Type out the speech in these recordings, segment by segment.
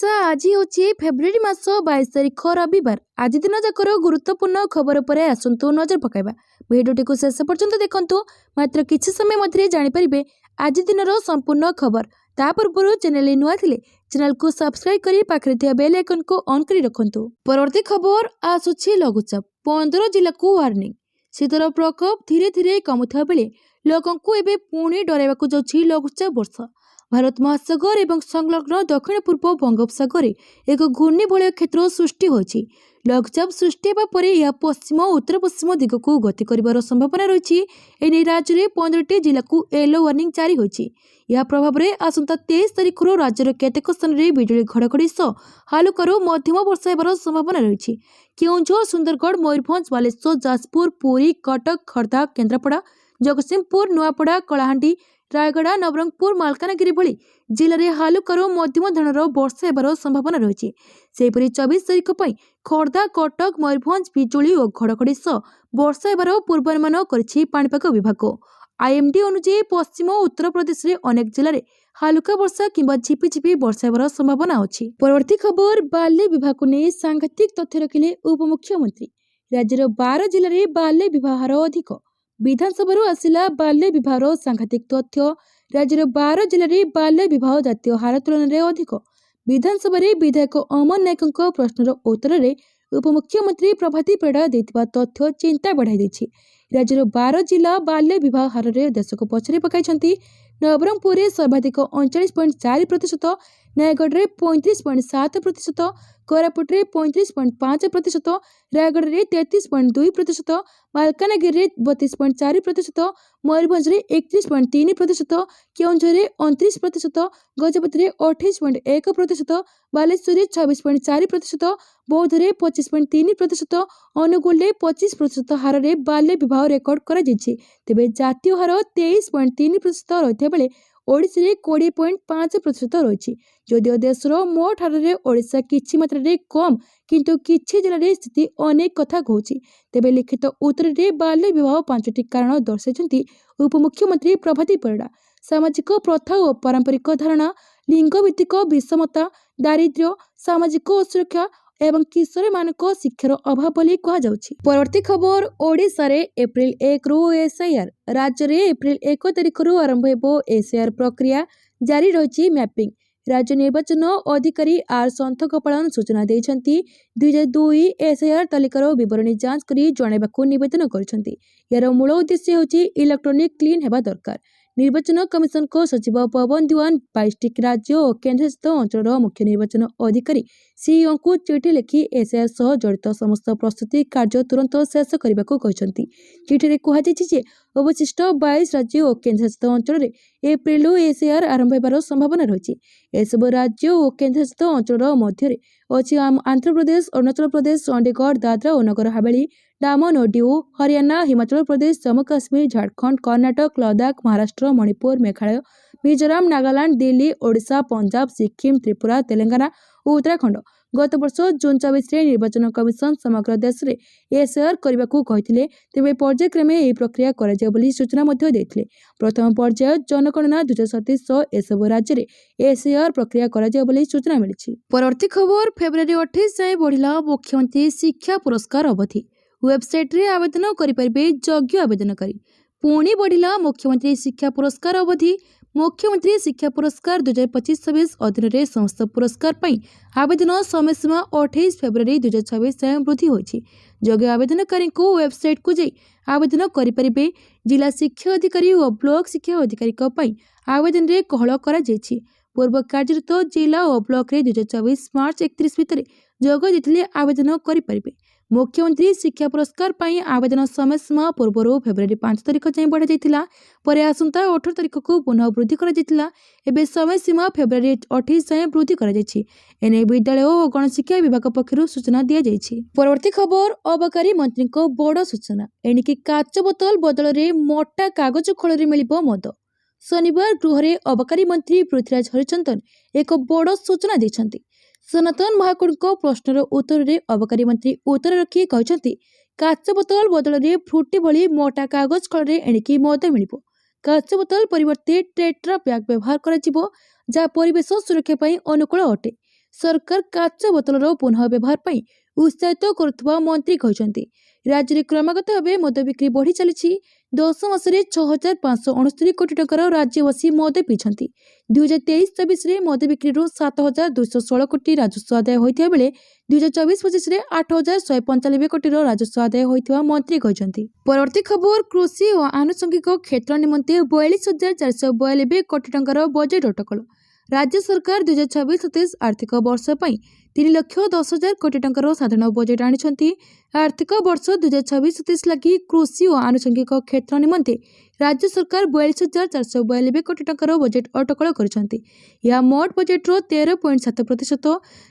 ओडिशा आज हूँ फेब्रुआरी मास 22 तारिख रविवार। आज दिन जाकर गुरुत्वपूर्ण खबर पर आसतु नजर पकाइबा। भिडियोटी को शेष पर्यंत देखंतु। मात्र किछि समय मध्य जानिपारे आज दिन संपूर्ण खबर। ता पूर्व चैनल नुआ थिले चैनल को सब्सक्राइब करी पाखरे थिया बेल आइकन को ऑन करी रखंतु। परवर्ती खबर आसुछि लघुचाप 15 जिला को वार्निंग। शीतर प्रकोप धीरे धीरे कमुथा बेले लोकंकु एबे पुणी डराइबाकु जाउछि लघुचाप वर्षा। भारत महासागर एवं संलग्न दक्षिण पूर्व बंगोपसागर एक घूर्णिबलय क्षेत्र सृष्टि होइछि। लघुचाप सृष्टि हेबा परे यह पश्चिम और उत्तर पश्चिम दिग को गति करिबार संभावना रहिछि। एने राज्य में 15टी जिला को येलो वार्निंग जारी होइछि। यह प्रभाव में आसंता 23 तारिख राज्यर केतेक स्थान में बिजुली घड़घड़ी सह हालुकारू मध्यम वर्षा हेबार संभावना रहिछि। केउंझर, सुंदरगढ़, मयूरभंज, बालेश्वर, जाजपुर, पुरी, कटक, खर्दा, केन्द्रापड़ा, जगतसिंहपुर, नुआपड़ा, कलाहांडी, रायगड़ा, नवरंगपुर, मालकानगिरी भली जिले में हालुकारू मध्यम धरणर वर्षा हेबार संभावना रही। सेहीपरि 24 तारिख पर खर्दा, कटक, मयूरभंज बिजुली और घड़घड़ी सह वर्षा हेबार पूर्वानुमान करिछि पाणीपाग विभाग। आईएमडी अनुसार पश्चिम और उत्तर प्रदेश में अनेक जिले में हालुका वर्षा किंबा झिपिझिपि वर्षा हेबार संभावना अछि। परवर्ती खबर बाल्य विवाह को नहीं सांघातिक तथ्य रखिले उपमुख्यमंत्री। राज्यर 12 जिले में बाल्य विवाह अधिक। विधानसभा आसिला बाल्य विवाह सांघातिक तथ्य। राज्यर 12 जिले में बाल्य विवाह जातीय हार तुलन में अधिक। विधानसभा विधायक अमन नायक प्रश्नर उत्तर में उपमुख्यमंत्री प्रभाती परिड़ा देथिबा तथ्य चिंता बढ़ाई देछि। राज्यर 12 जिला बाल्य विवाह हार में देश को पछरे पकाइछंती। नवरंगपुर में सर्वाधिक 39.4%, नयगढ़ में 35.7%, कोरापुट में 35.5%, रायगढ़ में 33.2%, मालकानगिरी में 32.4%, मयूरभंज में 31.3%, केउंझर में 29%, गजपति में 28.1%, बालेश्वर में 26.4%, बौद्ध में 25.3%, अनुगुल में 25% हार में बाल्य विवाह रेकर्ड करा जायछि। तेबे जातीय हार 23.3% रहिथा बेले ओडिशा रे 20.5% रही। जदिव देशर मोट हार में ओडिशा किछि मात्रा रे कम, किंतु किछि जिले में स्थिति अनेक कथा कहूछि। तेबे लिखित उत्तर में बाल्य विवाह 5टी कारण दर्शाइछंती उपमुख्यमंत्री प्रभाती परिड़ा। सामाजिक प्रथा और पारंपरिक धारणा, लिंगभित्तिक विषमता, दारिद्र्य, सामाजिक असुरक्षा एवं किशोर मानक शिक्षार अभाव बोली कहा जाउछि। परवर्ती खबर ओडिशा रे एप्रिल 1 रु एसआईआर। राज्य रे एप्रिल 1 तारिख रु आरंभ हेबो एसआईआर प्रक्रिया। जारी रहिछि मैपिंग। राज्य निर्वाचन अधिकारी आर संथकपालन सूचना देइछंती। 2002 एसआईआर तालिकार विवरणी जांच करी जणाइबाकू निवेदन करछंती। यार मूल उद्देश्य होछि इलेक्ट्रॉनिक क्लीन हेबा दरकार। निर्वाचन कमिशन को सचिव पवन दीवान 22टी राज्य और केन्द्रशासित अंचल मुख्य निर्वाचन अधिकारी सीईओ को चिठी लिखि एसआईआर सह जड़ित समस्त प्रस्तुति कार्य तुरंत शेष करने को कहते। चिठी कहुछि अवशिष्ट 22 राज्य और केन्द्रशासित अंचल में एप्रिल एसआईआर आरंभ होबार संभावना रही। एसबू राज्य और केन्द्रशासित अंचल मध्य अच्छी आंध्र प्रदेश, अरुणाचल प्रदेश, चंडीगढ़, दादरा और नगर हवेली, डामन और डिऊ, हरियाणा, हिमाचल प्रदेश, जम्मू काश्मीर, झारखंड, कर्नाटक, लद्दाख, महाराष्ट्र, मणिपुर, मेघालय, मिजोराम, नागालैंड, दिल्ली, ओडिशा, पंजाब, सिक्किम, त्रिपुरा, तेलंगाना और उत्तराखंड। गत वर्ष जून 24 निर्वाचन कमिशन समग्र देश में एसआईआर करने को कहते। तेज पर्यायक्रमे यह प्रक्रिया कर सूचना देते। प्रथम पर्याय जनगणना 2037 एसबू राज्य में एसआईआर प्रक्रिया कर सूचना मिली। परवर्ती खबर फेब्रुआरी 28 जाए बढ़ला मुख्यमंत्री शिक्षा पुरस्कार अवधि। वेबसाइट रे आवेदन करें योग्य आवेदनकारी। पुणी बढ़ला मुख्यमंत्री शिक्षा पुरस्कार अवधि। मुख्यमंत्री शिक्षा पुरस्कार 2025-26 अधीन में समस्त पुरस्कार पर आवेदन समय सीमा 28 फेब्रुआरी 2026 जाए वृद्धि होइछि। योग्य आवेदनकारी को वेबसाइट को जाई आवेदन करें। जिला शिक्षा अधिकारी और ब्लॉक शिक्षा अधिकारी आवेदन रे कहल करा जायछि। पूर्व कार्यरत जिला और ब्लॉक रे 2024 मार्च 31 भितर जोग देथिले आवेदन करें। मुख्यमंत्री शिक्षा पुरस्कार पर आवेदन समय सीमा पूर्व फेब्रुआरी 5 तारिख जाए बढ़ा जाइतिला। परे आसंता 18 तारिख को पुनः वृद्धि करा जाइतिला। एबे समय सीमा फेब्रुआरी 28 जाए वृद्धि करा जाइछि। एने विद्यालय और गणशिक्षा विभाग पक्षरु सूचना दिया जाइछि। परवर्ती खबर अबकारी मंत्री को बड़ सूचना। एणिकी काच बोतल बदल रे मोटा कागज खोल रे मिलिबो मद। शनिवार गृह रे अबकारी मंत्री पृथ्वीराज हरिचंदन एक बड़ सूचना दैछंती। सनातन महाकुड़ प्रश्नर उत्तर में अबकारी मंत्री उत्तर रखी कहते काच बोतल बदल में फ्रुटी भली मोटा कागज कल एणिकी मद मिल। काच बोतल परिवर्ते टेट्रा पैक व्यवहार कर जहाँ परिवेश सुरक्षा अनुकूल अटे। सरकार काच बोतलर पुनः व्यवहार पर उत्साहित करुवा मंत्री कहते। राज्य में क्रमागत भाव मद बिक्री बढ़ी चली 10 मासरे 6569 कोटी टंकार राज्यवासी मद पीछे 2023-24 मद बिक्री 7216 कोटी राजस्व आदाय होता बेले 2024-25 8195 कोटी राजस्व आदाय होता मंत्री कहते। परवर्ती खबर कृषि और आनुषंगिक क्षेत्र निमंते 42,492 कोटी टंकार बजेट अटकल। राज्य सरकार 2026-27 आर्थिक वर्ष पर 3,10,000 कोटी टंकार साधारण बजेट आनी। आर्थिक वर्ष 2026-27 लगी कृषि और आनुषंगिक क्षेत्र निमंते राज्य सरकार 42,492 कोटी टंकार बजेट अटकल करछंती। यह मोट बजेट्र 13.7%,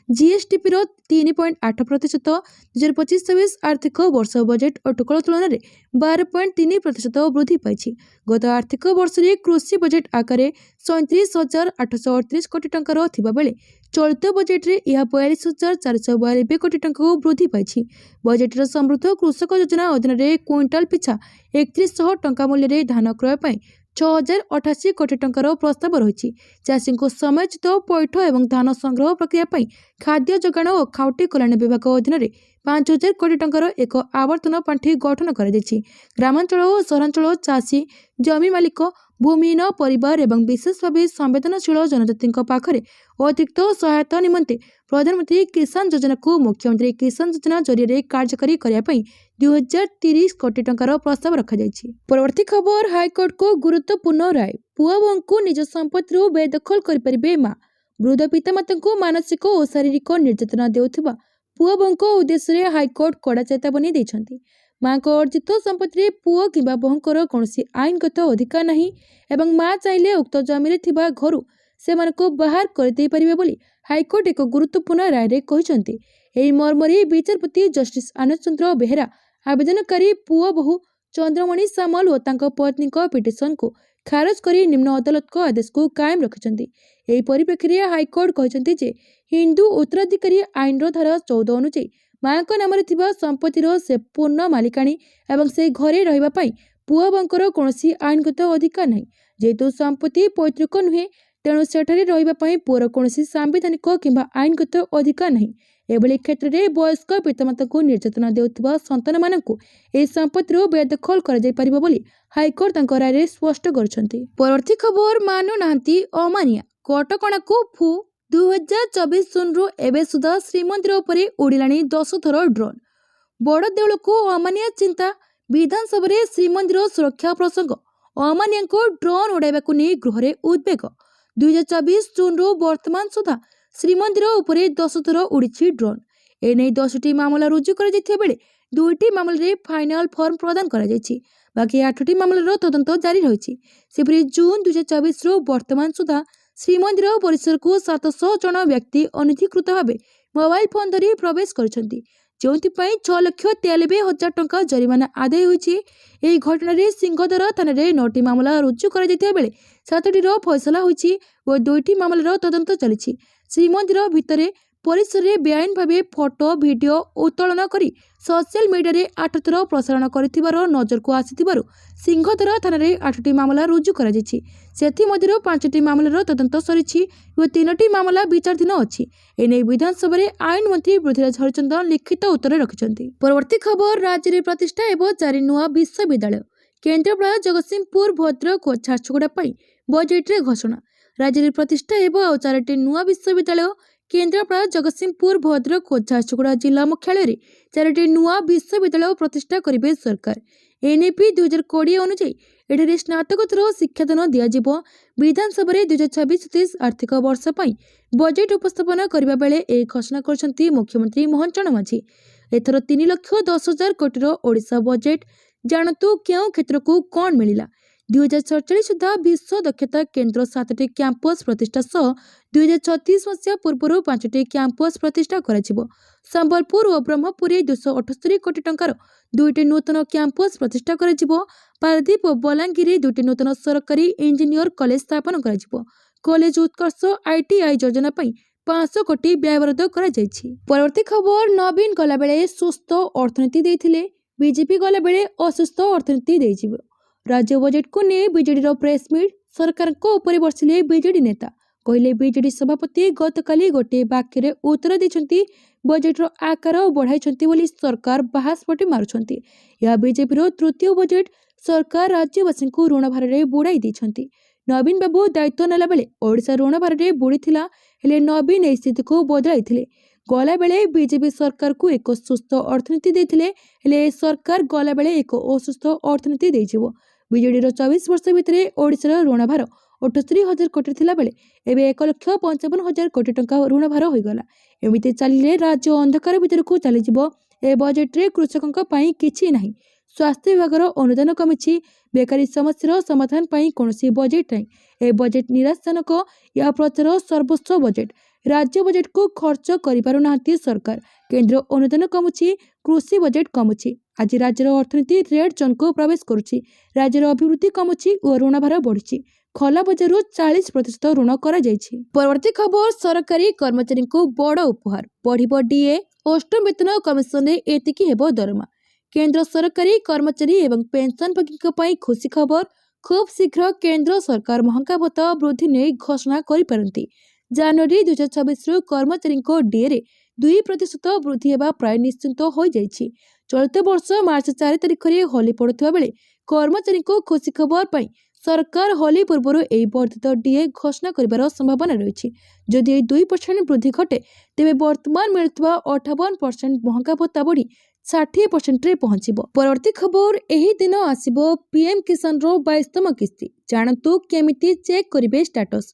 जीएसटीपी 3.8%, 2025-26 आर्थिक वर्ष बजेट अटकल तुलन में 12.3% वृद्धि पाई। गत आर्थिक वर्ष में कृषि बजेट आकार 37,838 कोटी टंकार थिबा बेले चलित बजेट रे यह 42,492 कोटी टंका वृद्धि पाई। बजेटर समृद्ध कृषक योजना अधीन में क्विंटाल पिछा 3100 टंका मूल्य धान क्रय पर 6,088 कोटी टंकार प्रस्ताव रही। चाषी को समयोचित पैठ और धान संग्रह प्रक्रिया पर खाद्य जोगाण और खाउटी कल्याण विभाग अधीन में 5,000 कोटी टंकार एक आवर्तन पांठि गठन कर ग्रामांचल और सहरांचल चाषी जमी मालिक भूमिहीन परिवार और विशेष भाव संवेदनशील जनजाति पाखरे अतिरिक्त सहायता निमंते प्रधानमंत्री किसान योजना को मुख्यमंत्री किसान योजना जरिए कार्यकारी करने 2030 कोटी टंकार प्रस्ताव रखा जायछि। परवर्ती खबर हाईकोर्ट को गुरुत्वपूर्ण राय। पुआ बोहू को निज संपत्ति बेदखल करें माँ। वृद्ध पितामाता को मानसिक और शारीरिक निर्यातना देउथिबा पुआ बोहू उद्देश्य हाईकोर्ट कड़ा चेतावनी देइछन्ति। माँ को अर्जित संपत्ति पुआ किंबा बोहूंकर कौनसी आईनगत अधिकार नहीं एवं माँ चाहिए उक्त जमी थिबा घरु सेमानकु बाहर करदे परिबे बोली हाईकोर्ट एक गुरुत्वपूर्ण राय रे कहिसन्ति। एही मर्मरे विचारपति जस्टिस आनंद चंद्र बेहेरा आवेदनकारी पुआ बोहू चंद्रमणि सामल और तांको पत्नी पिटिशन को खारज करी निम्न अदालत को आदेश को कायम रखिछन्ति। एही परिप्रेक्षी रे हाईकोर्ट कहिसन्ति जे हिंदू उत्तराधिकारी आईन रो धारा 14 अनुसार माँ को नाम संपत्तिर से पूर्ण मालिकाणी एवं से घरे रहिबा पई पुआ बोहूंकर कौनसी आईनगत अधिकार नहीं। जेहेतु संपत्ति पैतृक नुहे तेणु सेठारे रहिबा पई पुअर कौनसी सांविधानिक किंबा आईनगत अधिकार नहीं। एभली क्षेत्र में वयस्क पितामाता को निर्यातना देउथिबा संतान मानकु ए संपत्तिर बेदखल करा जाय परिबो बोली हाईकोर्ट तांको राय रे स्पष्ट करछन्ति। परवर्ती खबर मानु नाहंती अमानिया कटकणा को फू 2024 सुनरु एबे सुधा श्रीमंदिर उपरे उड़िलाणी 10 थर ड्रोन। बड़ देउल को अमानिया चिंता विधानसभा श्रीमंदिर सुरक्षा प्रसंग अमानिया को ड्रोन उड़ाइबा को नहीं गृह रे उद्वेग। 2024 जून वर्तमान सुधा श्रीमंदिर उपरे 10 थर उड़ी ड्रोन। एने 10टी मामला रुजु कर बेले 2टी मामले फाइनाल फॉर्म प्रदान कर बाकी 8टी मामलार तदंत जारी रही। सेपरी जून 2024 वर्तमान सुधा श्रीमंदिर परिसर को 700 जन व्यक्ति अनधिकृत भाव मोबाइल फोन धरी प्रवेश करछन्ति, जो 6,93,000 टंका जरिमाना आदाय होइछि। एही घटना रे सिंहदरा थाना रे 9टी मामला रुजु कर बेले 7टीर फैसला होइछि और 2टी मामलार तदंत चलिछि। श्रीमंदिर भितरे परिसर रे बेआईन भावे फोटो वीडियो उत्तोलन करी सोशल मीडिया रे 8 थर प्रसारण करिथिबार नजर को आसिथिबारु सिंहदरा थाना रे 8टी मामला रुजु करा जायछि। सेथि मध्यरु 5टी मामलार तदंत सरिछि और 3टी मामला विचाराधीन अछि। एने विधानसभा रे आईन मंत्री पृथ्वीराज हरिचंदन लिखित उत्तर रखिछन्ति। परवर्ती खबर राज्य रे प्रतिष्ठा एवं 4 नुआ विश्वविद्यालय केन्द्रापड़ा जगतसिंहपुर भद्रक और झारसुगुड़ा पई बजेट रे घोषणा। राज्य रे प्रतिष्ठा एवं 4टी नुआ विश्वविद्यालय केन्द्रापड़ा जगतसिंहपुर भद्रक और झारसुगुड़ा जिला मुख्यालय 4टी नुआ विश्वविद्यालय प्रतिष्ठा करेंगे सरकार। एनएपी 2020 अनुसार एठारे स्नातकोत्तर शिक्षादान दिज्व। विधानसभा 2026-27 आर्थिक वर्ष पर बजेट उपस्थापन करने बेले एक घोषणा कर मुख्यमंत्री मोहन चरण माझी। एथर 3,10,000 कोटी ओडिशा बजेट जानतु क्यों क्षेत्र को कौन मिला। 2047 सुधा विश्व दक्षता केन्द्र 7टी कैंपस प्रतिष्ठा सह 2036 मसीहा पूर्व 5टी कैंपस प्रतिष्ठा कराजिबो। संबलपुर और ब्रह्मपुर 278 कोटी टंकार 2टी नूतन कैंपस प्रतिष्ठा कराजिबो। पारादीप और बलांगीर 2टी नूतन सरकारी इंजीनियर कॉलेज स्थापन कराजिबो। कॉलेज उत्कर्ष आईटीआई योजना पर 500 कोटी व्यय बराद करा जायछि। परवर्ती खबर नवीन गला बेले सुस्थ अर्थनीति देथिले बीजेपी गला बेले असुस्थ अर्थनीति देजिबो। राज्य बजेट को नहीं बीजेडी प्रेस मीट सरकार को ऊपर बर्षिले बीजेडी नेता କହିଲେ ବିଜେଡି ସଭାପତି ଗତକାଲି ଗୋଟିଏ ବାକ୍ୟରେ ଉତ୍ତର ଦେଇଛନ୍ତି ବଜେଟ୍ର ଆକାର ବଢ଼ାଇଛନ୍ତି ବୋଲି ସରକାର ବାହାସ୍ପଟି ମାରୁଛନ୍ତି। ଏହା ବିଜେପିର ତୃତୀୟ ବଜେଟ୍। ସରକାର ରାଜ୍ୟବାସୀଙ୍କୁ ଋଣ ଭାରରେ ବୁଡ଼ାଇ ଦେଇଛନ୍ତି। ନବୀନ ବାବୁ ଦାୟିତ୍ୱ ନେଲା ବେଳେ ଓଡ଼ିଶା ଋଣ ଭାରରେ ବୁଡ଼ିଥିଲା, ହେଲେ ନବୀନ ଏହି ସ୍ଥିତିକୁ ବଦଳାଇଥିଲେ। ଗଲାବେଳେ ବିଜେପି ସରକାରକୁ ଏକ ସୁସ୍ଥ ଅର୍ଥନୀତି ଦେଇଥିଲେ, ହେଲେ ଏ ସରକାର ଗଲାବେଳେ ଏକ ଅସୁସ୍ଥ ଅର୍ଥନୀତି ଦେଇଯିବ। ବିଜେଡିର 24 ବର୍ଷ ଭିତରେ ଓଡ଼ିଶାର ଋଣ ଭାର 78,000 କୋଟି ଥିଲା ବେଳେ ଏବେ 1,55,000 କୋଟି ଟଙ୍କା ଋଣ ଭାର ହୋଇଗଲା। ଏମିତି ଚାଲିଲେ ରାଜ୍ୟ ଅନ୍ଧକାର ଭିତରକୁ ଚାଲିଯିବ। ଏ ବଜେଟ୍ରେ କୃଷକଙ୍କ ପାଇଁ କିଛି ନାହିଁ। ସ୍ୱାସ୍ଥ୍ୟ ବିଭାଗର ଅନୁଦାନ କମିଛି। ବେକାରୀ ସମସ୍ୟାର ସମାଧାନ ପାଇଁ କୌଣସି ବଜେଟ୍ ନାହିଁ। ଏ ବଜେଟ୍ ନିରାଶାଜନକ। ଏହା ପ୍ରଚାର ସର୍ବସ୍ୱ ବଜେଟ୍। ରାଜ୍ୟ ବଜେଟ୍କୁ ଖର୍ଚ୍ଚ କରିପାରୁନାହାନ୍ତି ସରକାର। କେନ୍ଦ୍ର ଅନୁଦାନ କମୁଛି, କୃଷି ବଜେଟ୍ କମୁଛି। ଆଜି ରାଜ୍ୟର ଅର୍ଥନୀତି ରେଡ୍ ଜୋନ୍କୁ ପ୍ରବେଶ କରୁଛି। ରାଜ୍ୟର ଅଭିବୃଦ୍ଧି କମୁଛି ଓ ଋଣ ଭାର ବଢ଼ିଛି। ଖୋଲା ବଜାରରୁ 40% ଋଣ କରାଯାଇଛି। ପରବର୍ତ୍ତୀ ଖବର, ସରକାରୀ କର୍ମଚାରୀଙ୍କୁ ବଡ଼ ଉପହାର, ବଢ଼ିବ ଡିଏ। ଅଷ୍ଟମ ବେତନ କମିଶନରେ ଏତିକି ହେବ ଦରମା। କେନ୍ଦ୍ର ସରକାରୀ କର୍ମଚାରୀ ଏବଂ ପେନ୍ସନଭୋଗୀଙ୍କ ପାଇଁ ଖୁସି ଖବର। ଖୁବ୍ ଶୀଘ୍ର କେନ୍ଦ୍ର ସରକାର ମହଙ୍ଗା ଭତ୍ତା ବୃଦ୍ଧି ନେଇ ଘୋଷଣା କରିପାରନ୍ତି। ଜାନୁଆରୀ 2026ରୁ କର୍ମଚାରୀଙ୍କ ଡିଏରେ 2% ବୃଦ୍ଧି ହେବା ପ୍ରାୟ ନିଶ୍ଚିତ ହୋଇଯାଇଛି। ଚଳିତ ବର୍ଷ ମାର୍ଚ୍ଚ 4 ତାରିଖରେ ହୋଲି ପଡ଼ୁଥିବା ବେଳେ କର୍ମଚାରୀଙ୍କୁ ଖୁସି ଖବର ପାଇଁ ସରକାର ହୋଲି ପୂର୍ବରୁ ଏହି ବର୍ଦ୍ଧିତ ଡିଏ ଘୋଷଣା କରିବାର ସମ୍ଭାବନା ରହିଛି। ଯଦି ଏହି 2% ବୃଦ୍ଧି ଘଟେ, ତେବେ ବର୍ତ୍ତମାନ ମିଳୁଥିବା 58% ମହଙ୍ଗା ଭତ୍ତା ବଢ଼ି 60%ରେ ପହଞ୍ଚିବ। ପରବର୍ତ୍ତୀ ଖବର, ଏହି ଦିନ ଆସିବ ପିଏମ୍ କିଷାନର 22ତମ କିସ୍ତି। ଜାଣନ୍ତୁ କେମିତି ଚେକ୍ କରିବେ ଷ୍ଟାଟସ୍।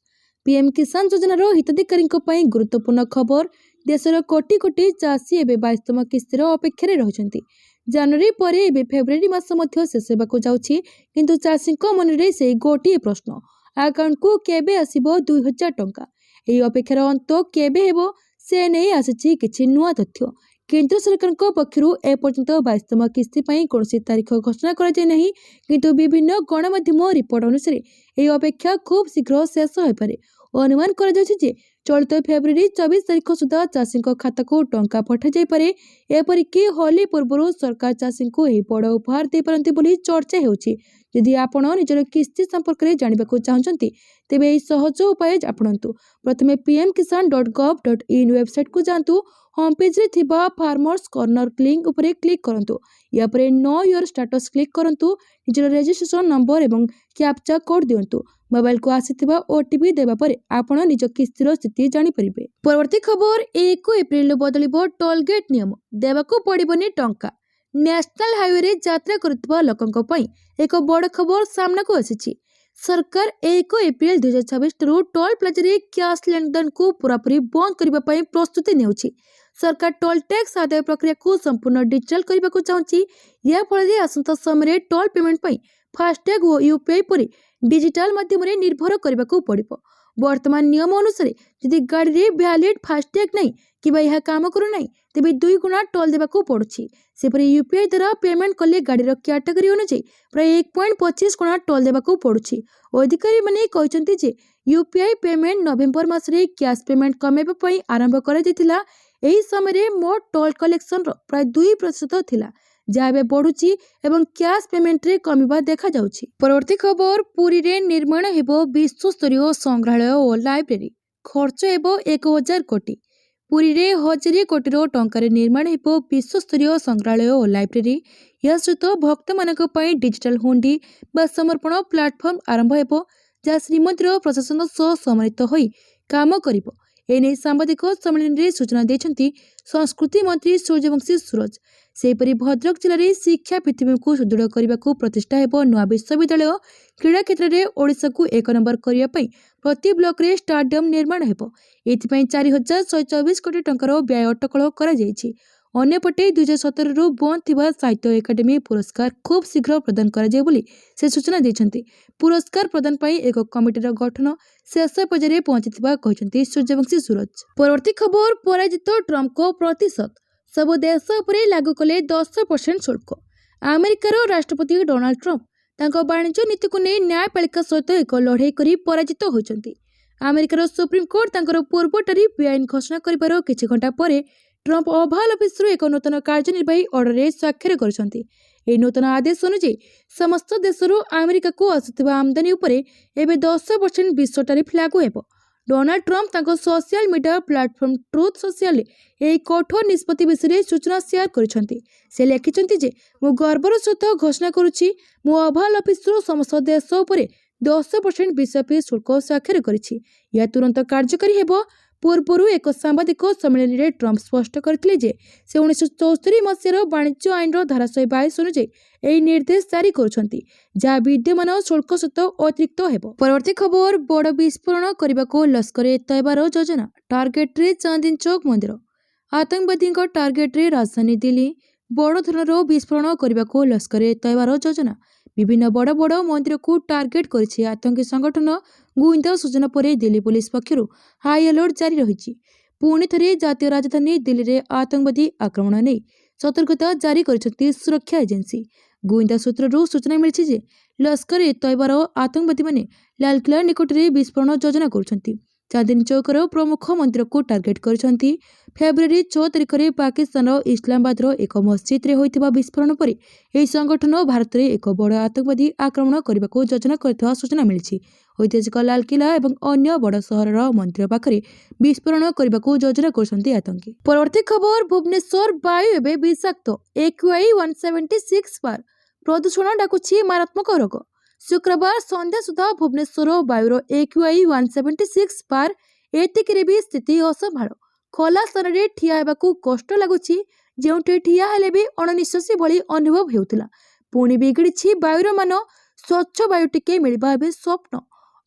ପିଏମ୍ କିଷାନ ଯୋଜନାର ହିତାଧିକାରୀଙ୍କ ପାଇଁ ଗୁରୁତ୍ୱପୂର୍ଣ୍ଣ ଖବର। ଦେଶର କୋଟି କୋଟି ଚାଷୀ ଏବେ 22ତମ କିସ୍ତିର ଅପେକ୍ଷାରେ ରହିଛନ୍ତି। ଜାନୁଆରୀ ପରେ ଏବେ ଫେବୃଆରୀ ମାସ ମଧ୍ୟ ଶେଷ ହେବାକୁ ଯାଉଛି, କିନ୍ତୁ ଚାଷୀଙ୍କ ମନରେ ସେଇ ଗୋଟିଏ ପ୍ରଶ୍ନ, ଆକାଉଣ୍ଟକୁ କେବେ ଆସିବ 2,000 ଟଙ୍କା? ଏହି ଅପେକ୍ଷାର ଅନ୍ତ କେବେ ହେବ, ସେ ନେଇ ଆସିଛି କିଛି ନୂଆ ତଥ୍ୟ। କେନ୍ଦ୍ର ସରକାରଙ୍କ ପକ୍ଷରୁ ଏପର୍ଯ୍ୟନ୍ତ 22ତମ କିସ୍ତି ପାଇଁ କୌଣସି ତାରିଖ ଘୋଷଣା କରାଯାଇ ନାହିଁ, କିନ୍ତୁ ବିଭିନ୍ନ ଗଣମାଧ୍ୟମ ରିପୋର୍ଟ ଅନୁସାରେ ଏହି ଅପେକ୍ଷା ଖୁବ୍ ଶୀଘ୍ର ଶେଷ ହୋଇପାରେ। ଅନୁମାନ କରାଯାଉଛି ଯେ ଚଳିତ ଫେବୃଆରୀ 24 ତାରିଖ ସୁଦ୍ଧା ଚାଷୀଙ୍କ ଖାତାକୁ ଟଙ୍କା ପଠାଯାଇପାରେ। ଏପରିକି ହୋଲି ପୂର୍ବରୁ ସରକାର ଚାଷୀଙ୍କୁ ଏହି ବଡ଼ ଉପହାର ଦେଇପାରନ୍ତି ବୋଲି ଚର୍ଚ୍ଚା ହେଉଛି। ଯଦି ଆପଣ ନିଜର କିସ୍ତି ସମ୍ପର୍କରେ ଜାଣିବାକୁ ଚାହୁଁଛନ୍ତି, ତେବେ ଏହି ସହଜ ଉପାୟ ଆପଣନ୍ତୁ। ପ୍ରଥମେ pmkisan.gov.in ୱେବସାଇଟ୍କୁ ଯାଆନ୍ତୁ। ହୋମ୍ ପେଜ୍ରେ ଥିବା ଫାର୍ମର୍ସ କର୍ଣ୍ଣର ଲିଙ୍କ ଉପରେ କ୍ଲିକ୍ କରନ୍ତୁ। ଏହାପରେ ନୋ ୟୋର ଷ୍ଟାଟସ୍ କ୍ଲିକ୍ କରନ୍ତୁ। ନିଜର ରେଜିଷ୍ଟ୍ରେସନ ନମ୍ବର ଏବଂ କ୍ୟାପ୍ଚା କୋଡ୍ ଦିଅନ୍ତୁ। ମୋବାଇଲକୁ ଆସିଥିବା OTP ଦେବା ପରେ ଆପଣ ନିଜ କିସ୍ତିର ସ୍ଥିତି ଜାଣିପାରିବେ। ପରବର୍ତ୍ତୀ ଖବର, 1 ଏପ୍ରିଲରୁ ବଦଳିବ ଟୋଲଗେଟ୍ ନିୟମ। ଦେବାକୁ ପଡ଼ିବନି ଟଙ୍କା। ନ୍ୟାସନାଲ ହାଇୱେରେ ଯାତ୍ରା କରୁଥିବା ଲୋକଙ୍କ ପାଇଁ ଏକ ବଡ଼ ଖବର ସାମ୍ନାକୁ ଆସିଛି। ସରକାର 1 ଏପ୍ରିଲ 2026ଠାରୁ ଟୋଲ୍ ପ୍ଲାଜାରେ କ୍ୟାସ୍ ଲେନଦେନକୁ ପୁରାପୁରି ବନ୍ଦ କରିବା ପାଇଁ ପ୍ରସ୍ତୁତି ନେଉଛି। ସରକାର ଟୋଲ୍ ଟ୍ୟାକ୍ସ ଆଦାୟ ପ୍ରକ୍ରିୟାକୁ ସମ୍ପୂର୍ଣ୍ଣ ଡିଜିଟାଲ କରିବାକୁ ଚାହୁଁଛି। ଏହା ଫଳରେ ଆସନ୍ତା ସମୟରେ ଟୋଲ୍ ପେମେଣ୍ଟ ପାଇଁ ଫାସ୍ଟ୍ୟାଗ ଓ UPI ପରି ଡିଜିଟାଲ ମାଧ୍ୟମରେ ନିର୍ଭର କରିବାକୁ ପଡ଼ିବ। ବର୍ତ୍ତମାନ ନିୟମ ଅନୁସାରେ ଯଦି ଗାଡ଼ିରେ ଭ୍ୟାଲିଡ୍ ଫାସ୍ଟ୍ୟାଗ ନାହିଁ କିମ୍ବା ଏହା କାମ କରୁନାହିଁ, ତେବେ 2 ଗୁଣା ଟୋଲ୍ ଦେବାକୁ ପଡ଼ୁଛି। ସେପରି UPI ଦ୍ୱାରା ପେମେଣ୍ଟ କଲେ ଗାଡ଼ିର କ୍ୟାଟେଗୋରୀ ଅନୁଯାୟୀ ପ୍ରାୟ 1.25 ଗୁଣା ଟୋଲ୍ ଦେବାକୁ ପଡ଼ୁଛି। ଅଧିକାରୀମାନେ କହିଛନ୍ତି ଯେ UPI ପେମେଣ୍ଟ ନଭେମ୍ବର ମାସରେ କ୍ୟାସ୍ ପେମେଣ୍ଟ କମାଇବା ପାଇଁ ଆରମ୍ଭ କରାଯାଇଥିଲା। ଏହି ସମୟରେ ମୋଟ ଟୋଲ୍ କଲେକ୍ସନର ପ୍ରାୟ 2% ଥିଲା, ଯାହା ଏବେ ବଢ଼ୁଛି ଏବଂ କ୍ୟାସ୍ ପେମେଣ୍ଟରେ କମିବା ଦେଖାଯାଉଛି। ପରବର୍ତ୍ତୀ ଖବର, ପୁରୀରେ ନିର୍ମାଣ ହେବ ବିଶ୍ୱସ୍ତରୀୟ ସଂଗ୍ରହାଳୟ ଓ ଲାଇବ୍ରେରୀ। ଖର୍ଚ୍ଚ ହେବ 1,000 କୋଟି। ପୁରୀରେ 1,000 କୋଟିର ଟଙ୍କାରେ ନିର୍ମାଣ ହେବ ବିଶ୍ୱସ୍ତରୀୟ ସଂଗ୍ରହାଳୟ ଓ ଲାଇବ୍ରେରୀ। ଏହା ସହିତ ଭକ୍ତମାନଙ୍କ ପାଇଁ ଡିଜିଟାଲ ହୁଣ୍ଡି ବା ସମର୍ପଣ ପ୍ଲାଟଫର୍ମ ଆରମ୍ଭ ହେବ, ଯାହା ଶ୍ରୀମନ୍ଦିର ପ୍ରଶାସନ ସହ ସମନ୍ୱିତ ହୋଇ କାମ କରିବ। ଏନେଇ ସାମ୍ବାଦିକ ସମ୍ମିଳନୀରେ ସୂଚନା ଦେଇଛନ୍ତି ସଂସ୍କୃତି ମନ୍ତ୍ରୀ ସୂର୍ଯ୍ୟବଂଶୀ ସୁରଜ। ସେହିପରି ଭଦ୍ରକ ଜିଲ୍ଲାରେ ଶିକ୍ଷା ଭିତ୍ତିଭୂମିକୁ ସୁଦୃଢ଼ କରିବାକୁ ପ୍ରତିଷ୍ଠା ହେବ ନୂଆ ବିଶ୍ୱବିଦ୍ୟାଳୟ। କ୍ରୀଡ଼ା କ୍ଷେତ୍ରରେ ଓଡ଼ିଶାକୁ 1 ନମ୍ବର କରିବା ପାଇଁ ପ୍ରତି ବ୍ଲକରେ ଷ୍ଟାଡିୟମ ନିର୍ମାଣ ହେବ। ଏଥିପାଇଁ 4,124 କୋଟି ଟଙ୍କାର ବ୍ୟୟ ଅଟକଳ କରାଯାଇଛି। ଅନ୍ୟପଟେ 2017ରୁ ବନ୍ଦ ଥିବା ସାହିତ୍ୟ ଏକାଡେମୀ ପୁରସ୍କାର ଖୁବ୍ ଶୀଘ୍ର ପ୍ରଦାନ କରାଯିବ ବୋଲି ସେ ସୂଚନା ଦେଇଛନ୍ତି। ପୁରସ୍କାର ପ୍ରଦାନ ପାଇଁ ଏକ କମିଟିର ଗଠନ ଶେଷ ପର୍ଯ୍ୟାୟରେ ପହଞ୍ଚିଥିବା କହିଛନ୍ତି ସୂର୍ଯ୍ୟବଂଶୀ ସୁରଜ। ପରବର୍ତ୍ତୀ ଖବର, ପରାଜିତ ଟ୍ରମ୍ପଙ୍କ ପ୍ରତିଶୋଧ। ସବୁ ଦେଶ ଉପରେ ଲାଗୁ କଲେ 10% ଶୁଳ୍କ। ଆମେରିକାର ରାଷ୍ଟ୍ରପତି ଡୋନାଲ୍ଡ ଟ୍ରମ୍ପ ତାଙ୍କ ବାଣିଜ୍ୟ ନୀତିକୁ ନେଇ ନ୍ୟାୟପାଳିକା ସହିତ ଏକ ଲଢ଼େଇ କରି ପରାଜିତ ହୋଇଛନ୍ତି। ଆମେରିକାର ସୁପ୍ରିମକୋର୍ଟ ତାଙ୍କର ପୂର୍ବ ଟାରିଫ୍ ବେଆଇନ ଘୋଷଣା କରିବାର କିଛି ଘଣ୍ଟା ପରେ ଟ୍ରମ୍ପ ଓଭାଲ ଅଫିସରୁ ଏକ ନୂତନ କାର୍ଯ୍ୟନିର୍ବାହୀ ଅର୍ଡରରେ ସ୍ୱାକ୍ଷର କରିଛନ୍ତି। ଏହି ନୂତନ ଆଦେଶ ଅନୁଯାୟୀ ସମସ୍ତ ଦେଶରୁ ଆମେରିକାକୁ ଆସୁଥିବା ଆମଦାନୀ ଉପରେ ଏବେ 10% ବିଶ୍ୱ ଟାରିଫ୍ ଲାଗୁ ହେବ। डोनाल्ड ट्रम्प तांको social media platform truth social यही कठोर निष्पत्ति विषय सूचना शेयर करिसेंती। से लिखिसेंती जे मु गर्वर सहित घोषणा करुछि मु ओभाल ऑफिसर समस्त देश उपरे 10% बीजेपी शुल्क स्वाक्षर करिछि। या तुरंत कार्यकारी हेबो पूर्वरु एक सांबादिक सम्मेलन में ट्रम्प स्पष्ट करथिले जे से 1974 मसीहार वाणिज्य आईन धारा 122 अनुसार यही निर्देश जारी करुछंती जहाँ विद्यमान शुल्क सहित अतिरिक्त हेबो। परवर्ती खबर बड़ विस्फोरण करने लश्कर ए तैयबार योजना टार्गेट रे चांदनी चौक मंदिर। आतंकवादी टार्गेट रे राजधानी दिल्ली बड़ धरणर विस्फोरण करने लश्कर ए तैयबार योजना विभिन्न बड़ बड़ मंदिर को टार्गेट करिछि। आतंकी संगठन गुइंदा सूचना पर दिल्ली पुलिस पक्षर हाई अलर्ट जारी रही। पुणी थे जातीय राजधानी दिल्ली में आतंकवादी आक्रमण नहीं सतर्कता जारी कर सुरक्षा एजेंसी। गुइंदा सूत्रु सूचना मिली जे लश्कर ए तैयबार आतंकवादी माने लालकिला निकट में विस्फोरण योजना कर चांदनी चौकर प्रमुख मंदिर को टार्गेट कर फेब्रुआरी 6 तारिख में पाकिस्तान इस्लामाबाद एक मस्जिद रे होइतिबा विस्फोरण पर यह संगठन भारत में एक बड़ आतंकवादी आक्रमण करने को योजना कर सूचना मिली। ऐतिहासिक लालकिला और अन्य बड़ सहर मंदिर पाखे विस्फोरण करने को योजना कर आतंकी। परवर्ती खबर भुवनेश्वर वायु एवं विषाक्त AQI 176 पार प्रदूषण डाकुछि मारात्मक रोग। शुक्रवार संध्या सुधा भुवनेश्वर वायुर AQI 176 पार एतिकरे भी स्थिति असंभाळ। खोला स्थान में ठिया हेबाकू कष्ट लगुछि जेउठे ठिया हेले भी अणनिश्वासी भली अनुभव हेउतिला। पुणी बिगड़िछि वायुर मान स्वच्छ वायु टिके मिलबा एबे स्वप्न।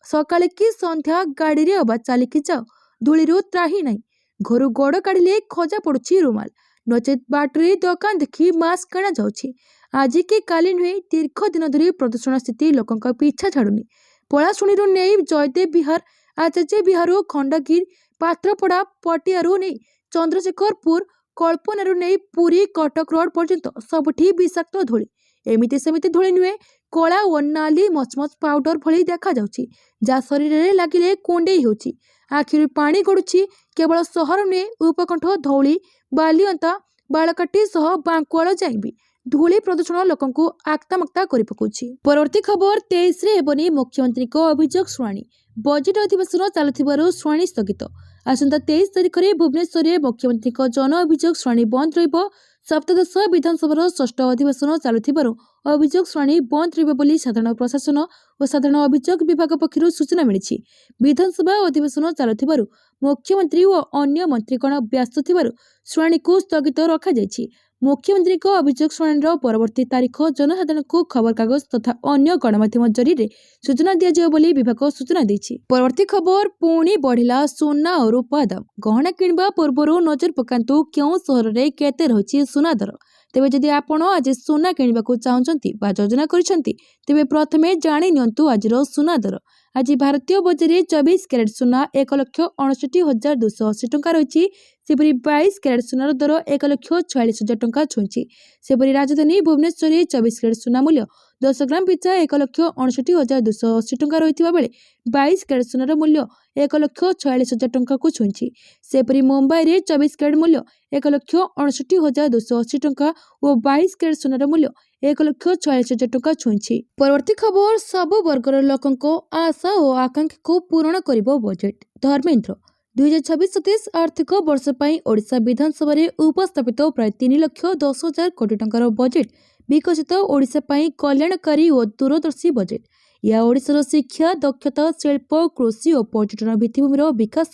सकाळे कि संध्या गाड़ी रे अबा चालिकी जाओ धूलिरू त्राही नहीं। घरु गोड़ काढ़िले खजा पड़ुछि रुमाल नचेत बाटरे दुकान देखी मास्क किणा जाउछि। आज के काली नुहे दीर्घ दिन धरी प्रदूषण स्थिति लोकों पीछा छाड़ुनी। पलाशुणी नहीं जयदेव विहार आचार्य विहार खंडगिर पात्रपड़ा पटियारू नहीं चंद्रशेखरपुर कल्पनारू नहीं पुरी कटक रोड पर्यंत सबुठी विषाक्त धूली। एमिति सेमिति धूली नुहे कला और नाली मचमच पाउडर भली देखा जाउछि जा शरीर में लगिले कुंडेई होछि आखिर पानी गड़ुछि। केवल सहर नुहे उपकंठ धौली बालियंता बालकाटी सह बांकुआल जाइबी धूली प्रदूषण लोकों को आक्तामक्ता कर पकाउछि। परवर्ती खबर 23 रे हेबनी मुख्यमंत्री को अभियोग शुणाणी। बजेट अधिवेशन चलुथिबारु शुणाणी स्थगित। आसंता 23 तारिख में भुवनेश्वर में मुख्यमंत्री को जन अभियोग शुणाणी बंद रहिबो। सप्तदश विधानसभा षष्ठ अधिवेशन चलुथिबारु अभियोग शुणाणी बंद रहिबो बोली साधारण प्रशासन और साधारण अभियोग विभाग पक्षरु सूचना मिली। विधानसभा अधिवेशन चलुथिबारु मुख्यमंत्री और अन्य मंत्रीगण व्यस्त थिबारु शुणाणी को स्थगित रखा जायछि। मुख्यमंत्री को अभियोग शुणाणी परवर्ती तारीख जनसाधारण को खबर कागज तथा अन्य गणमाध्यम जरिए सूचना दिया बोली विभाग सूचना देछि। परवर्ती खबर पुणी बढ़िला सोना और रूपा दाम। गहना किणवा पूर्व नजर पकांतु क्यों सहर में केते रही सोना दर। तेबे जदि आपण आज सोना किणवाकू चाहुचंती बा योजना करिसंती तेबे प्रथमे जानि नियंतु आजिर सोना दर। आज भारतीय बजार में 24 कैरेट सोना 1,69,280 टंका रही। सेपरी 22 कैरेट सोनार दर 1,46,000 टंका छुईंछि। सेपरी राजधानी भुवनेश्वर 24 कैरेट सोना मूल्य 10 ग्राम पिछा 1,69,280 टंका रही बेले 22 कैरेट सोनार मूल्य 1,46,000 टंका को छुईंछि। सेपरी मुंबई में 24 कैरेट मूल्य 1,69,280 टंका और 22 कैरेट सोनार मूल्य 1,46,000 टंका छुईंछि। परवर्ती खबर सबु वर्गर लोकों आशा और आकांक्षा को पूर्ण करिबो बजेट। धर्मेंद्र 2026-27 आर्थिक वर्ष पर ओडिशा विधानसभा में उपस्थापित प्राय 3,10,000 कोटी टंकार बजेट विकसित ओडिशा पर कल्याणकारी और दूरदर्शी बजेट। यह ओडिशार शिक्षा दक्षता शिल्प कृषि और पर्यटन भित्तिभूमिर विकास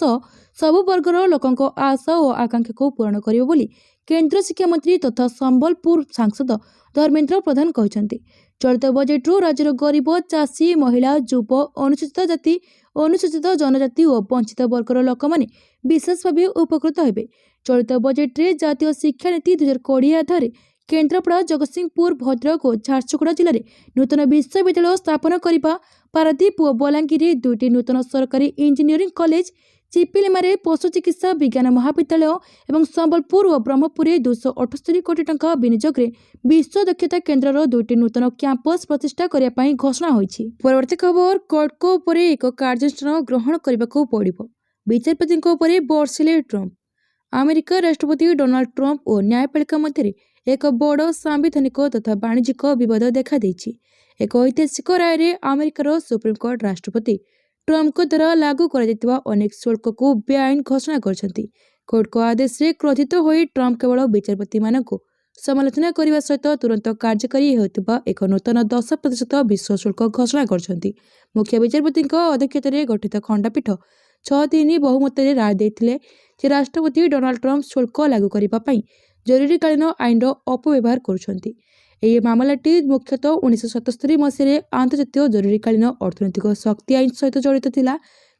सबु वर्गर लोकों आशा और आकांक्षा को पूर्ण करिबो बोली केंद्र शिक्षा मंत्री तथा संबलपुर सांसद धर्मेंद्र प्रधान कहते। चलित बजेट्रु राज्यर गरीब चाषी महिला युव अनुसूचित जाति अनुसूचित जनजाति और वंचित वर्गर लोक मैंने विशेष भाव उपकृत हेबे। चलित बजेट्रे जातीय शिक्षा नीति 2020 आधार केन्द्रापड़ा जगतसिंहपुर भद्रक और झारसुगुड़ा जिले में नूतन विश्वविद्यालय स्थापन करने पारादीप और बलांगीर 2टी नूतन सरकारी इंजीनियरिंग कॉलेज चिपिलिमारे पशु चिकित्सा विज्ञान महाविद्यालय और संबलपुर और ब्रह्मपुर 278 कोटी टंका विनियोग विश्व दक्षता केन्द्र 2टी नूतन कैंपस प्रतिष्ठा करने घोषणा होईछि। परवर्ती खबर कोर्टको उपर एक कार्यानुष्ठान ग्रहण करने को पड़िबो। विचारपति बर्षिले ट्रम्प। अमेरिका राष्ट्रपति डोनाल्ड ट्रम्प और न्यायपालिका मध्य एक बड़ सांविधानिक तथा वाणिज्यिक विवाद देखा देछि। एक ऐतिहासिक राय रे अमेरिकार सुप्रीमकोर्ट राष्ट्रपति ट्रम्पଙ୍କ द्वारा लागू କରାଯାଇଥିବା ଅନେକ ଶୁଳ୍କକୁ ବେଆଇନ ଘୋଷଣା କରିଛନ୍ତି। କୋର୍ଟଙ୍କ ଆଦେଶରେ କ୍ରୋଧିତ ହୋଇ ଟ୍ରମ୍ପ କେବଳ ବିଚାରପତିମାନଙ୍କୁ ସମାଲୋଚନା କରିବା ସହିତ ତୁରନ୍ତ କାର୍ଯ୍ୟକାରୀ ହେଉଥିବା ଏକ ନୂତନ 10% ବିଶ୍ୱ ଶୁଳ୍କ ଘୋଷଣା କରିଛନ୍ତି। ମୁଖ୍ୟ ବିଚାରପତିଙ୍କ ଅଧ୍ୟକ୍ଷତାରେ ଗଠିତ ଖଣ୍ଡପୀଠ 6-3 ବହୁମତରେ ରାୟ ଦେଇଥିଲେ ଯେ ରାଷ୍ଟ୍ରପତି ଡୋନାଲ୍ଡ ଟ୍ରମ୍ପ ଶୁଳ୍କ ଲାଗୁ କରିବା ପାଇଁ ଜରୁରୀକାଳୀନ ଆଇନର ଅପବ୍ୟବହାର କରୁଛନ୍ତି। ଏହି ମାମଲାଟି ମୁଖ୍ୟତଃ 1977 ମସିହାରେ ଆନ୍ତର୍ଜାତୀୟ ଜରୁରୀକାଳୀନ ଅର୍ଥନୈତିକ ଶକ୍ତି ଆଇନ ସହିତ ଜଡ଼ିତ ଥିଲା।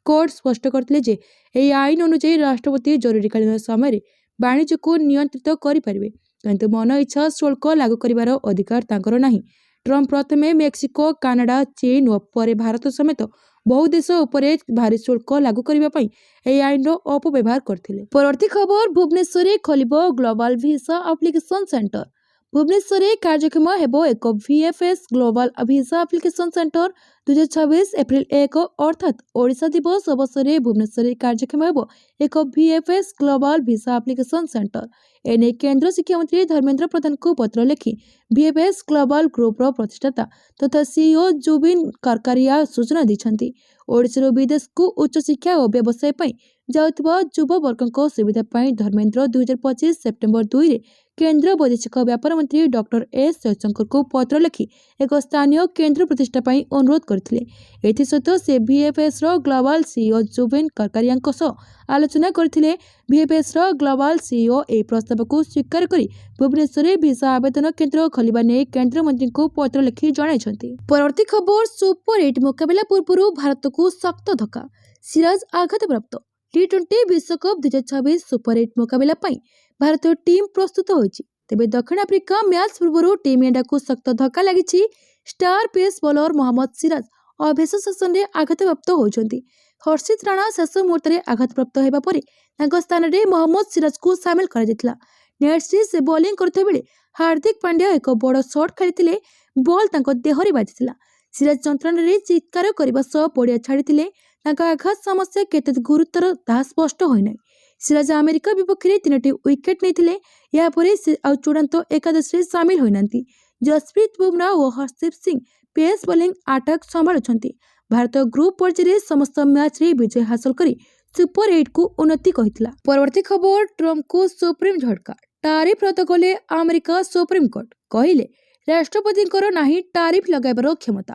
କୋର୍ଟ ସ୍ପଷ୍ଟ କରିଥିଲେ ଯେ ଏହି ଆଇନ ଅନୁଯାୟୀ ରାଷ୍ଟ୍ରପତି ଜରୁରୀକାଳୀନ ସମୟରେ ବାଣିଜ୍ୟକୁ ନିୟନ୍ତ୍ରିତ କରିପାରିବେ, କିନ୍ତୁ ମନ ଇଚ୍ଛା ଶୁଳ୍କ ଲାଗୁ କରିବାର ଅଧିକାର ତାଙ୍କର ନାହିଁ। ଟ୍ରମ୍ପ ପ୍ରଥମେ ମେକ୍ସିକୋ, କାନାଡା, ଚୀନ ଓ ପରେ ଭାରତ ସମେତ ବହୁ ଦେଶ ଉପରେ ଭାରୀ ଶୁଳ୍କ ଲାଗୁ କରିବା ପାଇଁ ଏହି ଆଇନର ଅପବ୍ୟବହାର କରିଥିଲେ। ପରବର୍ତ୍ତୀ ଖବର, ଭୁବନେଶ୍ୱରରେ ଖୋଲିବ ଗ୍ଲୋବାଲ ଭିସା ଆପ୍ଲିକେସନ ସେଣ୍ଟର। ଭୁବନେଶ୍ୱରରେ କାର୍ଯ୍ୟକ୍ଷମ ହେବ ଏକ VFS global visa application centre. 2026 April 1 ଅର୍ଥାତ୍ ଓଡ଼ିଶା ଦିବସ ଅବସରରେ ଭୁବନେଶ୍ୱରରେ କାର୍ଯ୍ୟକ୍ଷମ ହେବ ଏକ VFS global visa application centre. ଏନେଇ କେନ୍ଦ୍ର ଶିକ୍ଷାମନ୍ତ୍ରୀ ଧର୍ମେନ୍ଦ୍ର ପ୍ରଧାନଙ୍କୁ ପତ୍ର ଲେଖି VFS ଗ୍ଲୋବାଲ ଗ୍ରୁପର ପ୍ରତିଷ୍ଠାତା ତଥା CEO ଜୁବିନ କାରକାରିଆ ସୂଚନା ଦେଇଛନ୍ତି। ଓଡ଼ିଶାରୁ ବିଦେଶକୁ ଉଚ୍ଚଶିକ୍ଷା ଓ ବ୍ୟବସାୟ ପାଇଁ ଯାଉଥିବା ଯୁବବର୍ଗଙ୍କ ସୁବିଧା ପାଇଁ ଧର୍ମେନ୍ଦ୍ର 2025 ସେପ୍ଟେମ୍ବର 2ରେ କେନ୍ଦ୍ର ବୈଦେଶିକ ବ୍ୟାପାର ମନ୍ତ୍ରୀ ଡକ୍ଟର ଏସ୍ ଜୟଶଙ୍କରଙ୍କୁ ପତ୍ର ଲେଖି ଏକ ସ୍ଥାନୀୟ କେନ୍ଦ୍ର ପ୍ରତିଷ୍ଠା ପାଇଁ ଅନୁରୋଧ କରିଥିଲେ। ଏଥିସହିତ ସେ VFSର ଗ୍ଲୋବାଲ CEO ଜୁବିନ କାରକାରିଆଙ୍କ ସହ ଆଲୋଚନା କରିଥିଲେ। VFSର ଗ୍ଲୋବାଲ CEO ଏହି ପ୍ରସ୍ତାବକୁ ସ୍ୱୀକାର କରି ଭୁବନେଶ୍ୱରରେ ଭିସା ଆବେଦନ କେନ୍ଦ୍ର ଖୋଲିବା ନେଇ କେନ୍ଦ୍ରମନ୍ତ୍ରୀଙ୍କୁ ପତ୍ର ଲେଖି ଜଣାଇଛନ୍ତି। ପରବର୍ତ୍ତୀ ଖବର, ସୁପର 8 ମୁକାବିଲା ପୂର୍ବରୁ ଭାରତକୁ ଶକ୍ତ ଧକ୍କା, ସିରାଜ ଆଘାତପ୍ରାପ୍ତ। T20 ବିଶ୍ୱକପ୍ 2026 ସୁପର 8 ମୁକାବିଲା ପାଇଁ ଭାରତୀୟ ଟିମ୍ ପ୍ରସ୍ତୁତ ହୋଇଛି। ତେବେ ଦକ୍ଷିଣ ଆଫ୍ରିକା ମ୍ୟାଚ୍ ପୂର୍ବରୁ ଟିମ୍ ଇଣ୍ଡିଆକୁ ଶକ୍ତ ଧକ୍କା ଲାଗିଛି। Star pace bowler Mohammed Siraj ଅଭ୍ୟାସ ସେସନରେ ଆଘାତପ୍ରାପ୍ତ ହୋଇଛନ୍ତି। ହର୍ଷିତ ରାଣା ଶେଷ ମୁହୂର୍ତ୍ତରେ ଆଘାତପ୍ରାପ୍ତ ହେବା ପରେ ତାଙ୍କ ସ୍ଥାନରେ ମହମ୍ମଦ ସିରାଜକୁ ସାମିଲ କରାଯାଇଥିଲା। ନେଟ୍ସରେ ସେ ବୋଲିଂ କରୁଥିବା ବେଳେ ହାର୍ଦ୍ଦିକ ପାଣ୍ଡ୍ୟା ଏକ ବଡ଼ ସଟ୍ ଖେଳିଥିଲେ। ବଲ୍ ତାଙ୍କ ଦେହରେ ବାଜିଥିଲା। ସିରାଜ ଯନ୍ତ୍ରଣାରେ ଚିତ୍କାର କରିବା ସହ ପଡ଼ିଆ ଛାଡ଼ିଥିଲେ। ତାଙ୍କ ଆଘାତ ସମସ୍ୟା କେତେ ଗୁରୁତର ତାହା ସ୍ପଷ୍ଟ ହୋଇନାହିଁ। ସିରାଜ ଆମେରିକା ବିପକ୍ଷରେ 3ଟି ୱିକେଟ୍ ନେଇଥିଲେ। ଏହାପରେ ସେ ଆଉ ଚୂଡ଼ାନ୍ତ ଏକାଦଶରେ ସାମିଲ ହୋଇନାହାନ୍ତି। ଜସପ୍ରୀତ ବୁମରା ଓ Hardeep Singh pace bowling attack ସମ୍ଭାଳୁଛନ୍ତି। ଭାରତ ଗ୍ରୁପ୍ ପର୍ଯ୍ୟାୟରେ ସମସ୍ତ ମ୍ୟାଚ୍ରେ ବିଜୟ ହାସଲ କରି ସୁପର 8କୁ ଉନ୍ନତି କହିଥିଲା। ପରବର୍ତ୍ତୀ ଖବର, ଟ୍ରମ୍ପଙ୍କୁ ସୁପ୍ରିମ ଝଟକା, ଟାରିଫ ରଦ୍ଦ କଲେ ଆମେରିକା ସୁପ୍ରିମକୋର୍ଟ। କହିଲେ ରାଷ୍ଟ୍ରପତିଙ୍କର ନାହିଁ ଟାରିଫ ଲଗାଇବାର କ୍ଷମତା।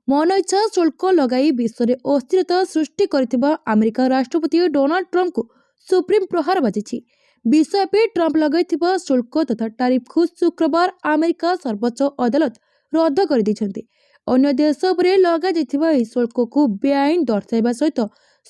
ମନ ଇଚ୍ଛା ଶୁଳ୍କ ଲଗାଇ ବିଶ୍ୱରେ ଅସ୍ଥିରତା ସୃଷ୍ଟି କରିଥିବା ଆମେରିକା ରାଷ୍ଟ୍ରପତି ଡୋନାଲ୍ଡ ଟ୍ରମ୍ପଙ୍କୁ ସୁପ୍ରିମ ପ୍ରହାର ବାଜିଛି। ବିଶ୍ୱବ୍ୟାପୀ ଟ୍ରମ୍ପ ଲଗାଇଥିବା ଶୁଳ୍କ ତଥା ଟାରିଫକୁ ଶୁକ୍ରବାର ଆମେରିକା ସର୍ବୋଚ୍ଚ ଅଦାଲତ ରଦ୍ଦ କରିଦେଇଛନ୍ତି। ଅନ୍ୟ ଦେଶ ଉପରେ ଲଗାଯାଇଥିବା ଏହି ଶୁଳ୍କକୁ ବେଆଇନ ଦର୍ଶାଇବା ସହିତ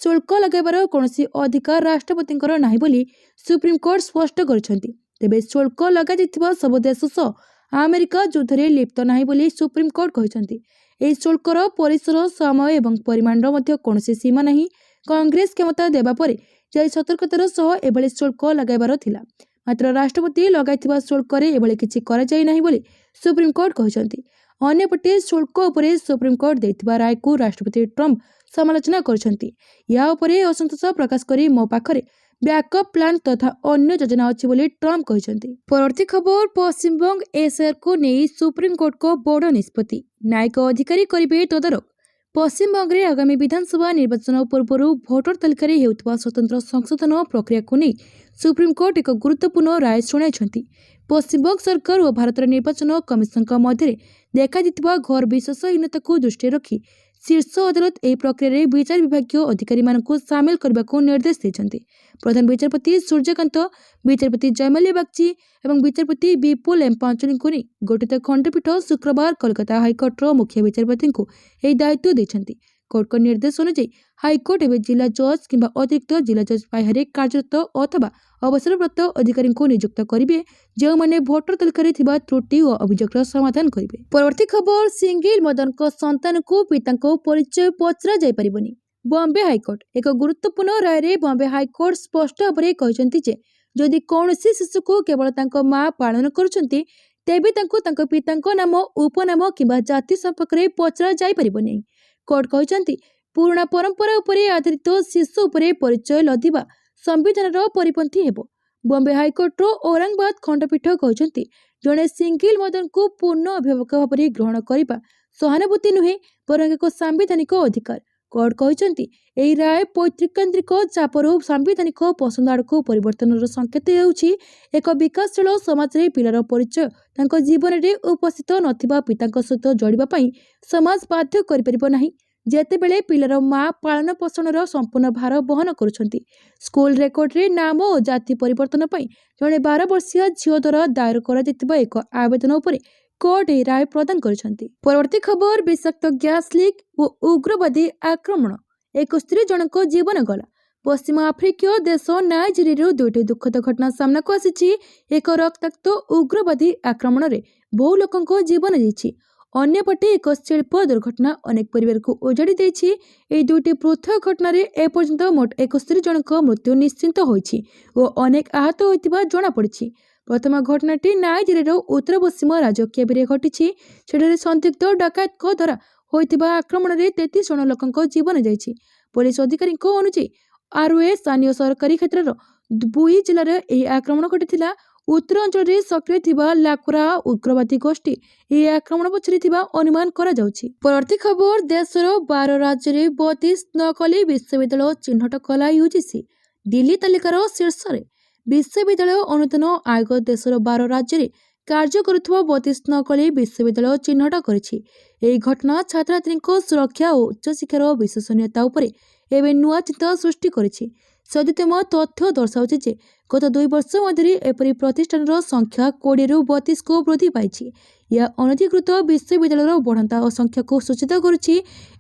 ଶୁଳ୍କ ଲଗାଇବାର କୌଣସି ଅଧିକାର ରାଷ୍ଟ୍ରପତିଙ୍କର ନାହିଁ ବୋଲି ସୁପ୍ରିମକୋର୍ଟ ସ୍ପଷ୍ଟ କରିଛନ୍ତି। ତେବେ ଶୁଳ୍କ ଲଗାଯାଇଥିବା ସବୁ ଦେଶ ସହ ଆମେରିକା ଯୁଦ୍ଧରେ ଲିପ୍ତ ନାହିଁ ବୋଲି ସୁପ୍ରିମକୋର୍ଟ କହିଛନ୍ତି। ଏହି ଶୁଳ୍କର ପରିସର, ସମୟ ଏବଂ ପରିମାଣର ମଧ୍ୟ କୌଣସି ସୀମା ନାହିଁ। କଂଗ୍ରେସ କ୍ଷମତା ଦେବା ପରେ ଯାଇ ସତର୍କତାର ସହ ଏଭଳି ଶୁଳ୍କ ଲଗାଇବାର ଥିଲା। ମାତ୍ର ରାଷ୍ଟ୍ରପତି ଲଗାଇଥିବା ଶୁଳ୍କରେ ଏଭଳି କିଛି କରାଯାଇ ନାହିଁ ବୋଲି ସୁପ୍ରିମକୋର୍ଟ କହିଛନ୍ତି। ଅନ୍ୟପଟେ ଶୁଳ୍କ ଉପରେ ସୁପ୍ରିମକୋର୍ଟ ଦେଇଥିବା ରାୟକୁ ରାଷ୍ଟ୍ରପତି ଟ୍ରମ୍ପ ସମାଲୋଚନା କରିଛନ୍ତି। ଏହା ଉପରେ ଅସନ୍ତୋଷ ପ୍ରକାଶ କରି ମୋ ପାଖରେ ବ୍ୟାକଅପ୍ ପ୍ଲାନ୍ ତଥା ଅନ୍ୟ ଯୋଜନା ଅଛି ବୋଲି ଟ୍ରମ୍ପ କହିଛନ୍ତି। ପରବର୍ତ୍ତୀ ଖବର, ପଶ୍ଚିମବଙ୍ଗ ଏସ୍ଆଇଆର୍କୁ ନେଇ ସୁପ୍ରିମକୋର୍ଟଙ୍କ ବଡ଼ ନିଷ୍ପତ୍ତି, ନ୍ୟାୟିକ ଅଧିକାରୀ କରିବେ ତଦାରଖ। ପଶ୍ଚିମବଙ୍ଗରେ ଆଗାମୀ ବିଧାନସଭା ନିର୍ବାଚନ ପୂର୍ବରୁ ଭୋଟର ତାଲିକାରେ ହେଉଥିବା ସ୍ୱତନ୍ତ୍ର ସଂଶୋଧନ ପ୍ରକ୍ରିୟାକୁ ନେଇ ସୁପ୍ରିମକୋର୍ଟ ଏକ ଗୁରୁତ୍ୱପୂର୍ଣ୍ଣ ରାୟ ଶୁଣାଇଛନ୍ତି। ପଶ୍ଚିମବଙ୍ଗ ସରକାର ଓ ଭାରତର ନିର୍ବାଚନ କମିଶନଙ୍କ ମଧ୍ୟରେ ଦେଖାଦେଇଥିବା ଘୋର ବିଶ୍ୱାସହୀନତାକୁ ଦୃଷ୍ଟିରେ ରଖି ଶୀର୍ଷ ଅଦାଲତ ଏହି ପ୍ରକ୍ରିୟାରେ ବିଚାର ବିଭାଗୀୟ ଅଧିକାରୀମାନଙ୍କୁ ସାମିଲ କରିବାକୁ ନିର୍ଦ୍ଦେଶ ଦେଇଛନ୍ତି। ପ୍ରଧାନ ବିଚାରପତି ସୂର୍ଯ୍ୟକାନ୍ତ, ବିଚାରପତି ଜୟମାଲ୍ୟା ବାଗ୍ଚି ଏବଂ ବିଚାରପତି ବିପୁଲ ଏମ୍ ପାଞ୍ଚୋଲିଙ୍କୁ ନେଇ ଗଠିତ ଖଣ୍ଡପୀଠ ଶୁକ୍ରବାର କୋଲକାତା ହାଇକୋର୍ଟର ମୁଖ୍ୟ ବିଚାରପତିଙ୍କୁ ଏହି ଦାୟିତ୍ୱ ଦେଇଛନ୍ତି। କୋର୍ଟଙ୍କ ନିର୍ଦ୍ଦେଶ ଅନୁଯାୟୀ ହାଇକୋର୍ଟ ଏବେ ଜିଲ୍ଲା ଜଜ୍ କିମ୍ବା ଅତିରିକ୍ତ ଜିଲ୍ଲା ଜଜ୍ ପାହ୍ୟାରେ କାର୍ଯ୍ୟରତ ଅଥବା ଅବସରପ୍ରାପ୍ତ ଅଧିକାରୀଙ୍କୁ ନିଯୁକ୍ତ କରିବେ, ଯେଉଁମାନେ ଭୋଟର ତାଲିକାରେ ଥିବା ତ୍ରୁଟି ଓ ଅଭିଯୋଗର ସମାଧାନ କରିବେ। ପରବର୍ତ୍ତୀ ଖବର, ସିଙ୍ଗଲ ମଦରଙ୍କ ସନ୍ତାନକୁ ପିତାଙ୍କ ପରିଚୟ ପଚରା ଯାଇପାରିବନି। ବମ୍ବେ ହାଇକୋର୍ଟ ଏକ ଗୁରୁତ୍ୱପୂର୍ଣ୍ଣ ରାୟରେ ବମ୍ବେ ହାଇକୋର୍ଟ ସ୍ପଷ୍ଟ ଭାବରେ କହିଛନ୍ତି ଯେ ଯଦି କୌଣସି ଶିଶୁକୁ କେବଳ ତାଙ୍କ ମା ପାଳନ କରୁଛନ୍ତି, ତେବେ ତାଙ୍କୁ ତାଙ୍କ ପିତାଙ୍କ ନାମ, ଉପନାମ କିମ୍ବା ଜାତି ସମ୍ପର୍କରେ ପଚରା ଯାଇପାରିବ ନାହିଁ। କୋର୍ଟ କହିଛନ୍ତି ପୁରୁଣା ପରମ୍ପରା ଉପରେ ଆଧାରିତ ଶିଶୁ ଉପରେ ପରିଚୟ ଲଦିବା ସମ୍ବିଧାନର ପରିପନ୍ଥୀ ହେବ। ବମ୍ବେ ହାଇକୋର୍ଟର ଔରଙ୍ଗାବାଦ ଖଣ୍ଡପୀଠ କହିଛନ୍ତି ଜଣେ ସିଙ୍ଗଲ ମଦରଙ୍କୁ ପୂର୍ଣ୍ଣ ଅଭିଭାବକ ଭାବରେ ଗ୍ରହଣ କରିବା ସହାନୁଭୂତି ନୁହେଁ, ବରଂ ଏକ ସାମ୍ବିଧାନିକ ଅଧିକାର। କୋର୍ଟ କହିଛନ୍ତି ଏହି ରାୟ ପୈତୃକାନ୍ତ୍ରିକ ଚାପରୁ ସାମ୍ବିଧାନିକ ପସନ୍ଦ ଆଡ଼କୁ ପରିବର୍ତ୍ତନର ସଂକେତ ହେଉଛି। ଏକ ବିକାଶଶୀଳ ସମାଜରେ ପିଲାର ପରିଚୟ ତାଙ୍କ ଜୀବନରେ ଉପସ୍ଥିତ ନଥିବା ପିତାଙ୍କ ସହିତ ଯୋଡ଼ିବା ପାଇଁ ସମାଜ ବାଧ୍ୟ କରିପାରିବ ନାହିଁ, ଯେତେବେଳେ ପିଲାର ମା ପାଳନ ପୋଷଣର ସମ୍ପୂର୍ଣ୍ଣ ଭାର ବହନ କରୁଛନ୍ତି। ସ୍କୁଲ ରେକର୍ଡରେ ନାମ ଓ ଜାତି ପରିବର୍ତ୍ତନ ପାଇଁ ଜଣେ 12 ବର୍ଷୀୟ ଝିଅ ଦ୍ୱାରା ଦାୟର କରାଯାଇଥିବା ଏକ ଆବେଦନ ଉପରେ କୋର୍ଟ ଏହି ରାୟ ପ୍ରଦାନ କରିଛନ୍ତି। ପରବର୍ତ୍ତୀ ଖବର, ବିଷାକ୍ତ ଗ୍ୟାସ୍ ଲିକ୍ ଓ ଉଗ୍ରବାଦୀ ଆକ୍ରମଣ, ଏକ ସ୍ତ୍ରୀ ଜଣଙ୍କ ଜୀବନ ଗଲା। ପଶ୍ଚିମ ଆଫ୍ରିକୀୟ ଦେଶ ନାଇଜେରିଆରୁ ଦୁଇଟି ଦୁଃଖଦ ଘଟଣା ସାମ୍ନାକୁ ଆସିଛି। ଏକ ରକ୍ତାକ୍ତ ଉଗ୍ରବାଦୀ ଆକ୍ରମଣରେ ବହୁ ଲୋକଙ୍କ ଜୀବନ ଯାଇଛି। ଅନ୍ୟପଟେ ଏକ ଶିଳ୍ପ ଦୁର୍ଘଟଣା ଅନେକ ପରିବାରକୁ ଉଜାଡ଼ି ଦେଇଛି। ଏହି ଦୁଇଟି ପୃଥକ ଘଟଣାରେ ଏପର୍ଯ୍ୟନ୍ତ ମୋଟ 61 ଜଣଙ୍କ ମୃତ୍ୟୁ ନିଶ୍ଚିତ ହୋଇଛି ଓ ଅନେକ ଆହତ ହୋଇଥିବା ଜଣାପଡ଼ିଛି। ପ୍ରଥମ ଘଟଣାଟି ନାଇଜେରିଆର ଉତ୍ତର ପଶ୍ଚିମ ରାଜ୍ୟ କେବିରେ ଘଟିଛି। ସେଠାରେ ସନ୍ଦିଗ୍ଧ ଡକାୟତଙ୍କ ଦ୍ୱାରା ହୋଇଥିବା ଆକ୍ରମଣରେ 33 ଜଣ ଲୋକଙ୍କ ଜୀବନ ଯାଇଛି। ପୋଲିସ ଅଧିକାରୀଙ୍କ ଅନୁଯାୟୀ ଆରଓଏ ସ୍ଥାନୀୟ ସରକାରୀ କ୍ଷେତ୍ରର ବୁଇ ଜିଲ୍ଲାରେ ଏହି ଆକ୍ରମଣ ଘଟିଥିଲା। ଉତ୍ତର ଅଞ୍ଚଳରେ ସକ୍ରିୟ ଥିବା ଲାକ୍ରା ଉଗ୍ରବାଦୀ ଗୋଷ୍ଠୀ ଏହି ଆକ୍ରମଣ ପଛରେ ଥିବା ଅନୁମାନ କରାଯାଉଛି। ପରବର୍ତ୍ତୀ ଖବର, ଦେଶର 12 ରାଜ୍ୟରେ 32 ନକଲି ବିଶ୍ୱବିଦ୍ୟାଳୟ ଚିହ୍ନଟ କଲା ୟୁଜିସି। ଦିଲ୍ଲୀ ତାଲିକାର ଶୀର୍ଷରେ। ବିଶ୍ୱବିଦ୍ୟାଳୟ ଅନୁଦାନ ଆୟୋଗ ଦେଶର 12 ରାଜ୍ୟରେ କାର୍ଯ୍ୟ କରୁଥିବା 32 ନକଲି ବିଶ୍ୱବିଦ୍ୟାଳୟ ଚିହ୍ନଟ କରିଛି। ଏହି ଘଟଣା ଛାତ୍ରଛାତ୍ରୀଙ୍କ ସୁରକ୍ଷା ଓ ଉଚ୍ଚଶିକ୍ଷାର ବିଶ୍ୱସନୀୟତା ଉପରେ ଏବେ ନୂଆ ଚିନ୍ତା ସୃଷ୍ଟି କରିଛି। ସଦ୍ୟତମ ତଥ୍ୟ ଦର୍ଶାଉଛି ଯେ ଗତ 2 ବର୍ଷ ମଧ୍ୟରେ ଏପରି ପ୍ରତିଷ୍ଠାନର ସଂଖ୍ୟା 20ରୁ 32କୁ ବୃଦ୍ଧି ପାଇଛି। ଏହା ଅନଧିକୃତ ବିଶ୍ୱବିଦ୍ୟାଳୟର ବଢ଼ନ୍ତା ସଂଖ୍ୟାକୁ ସୂଚିତ କରୁଛି।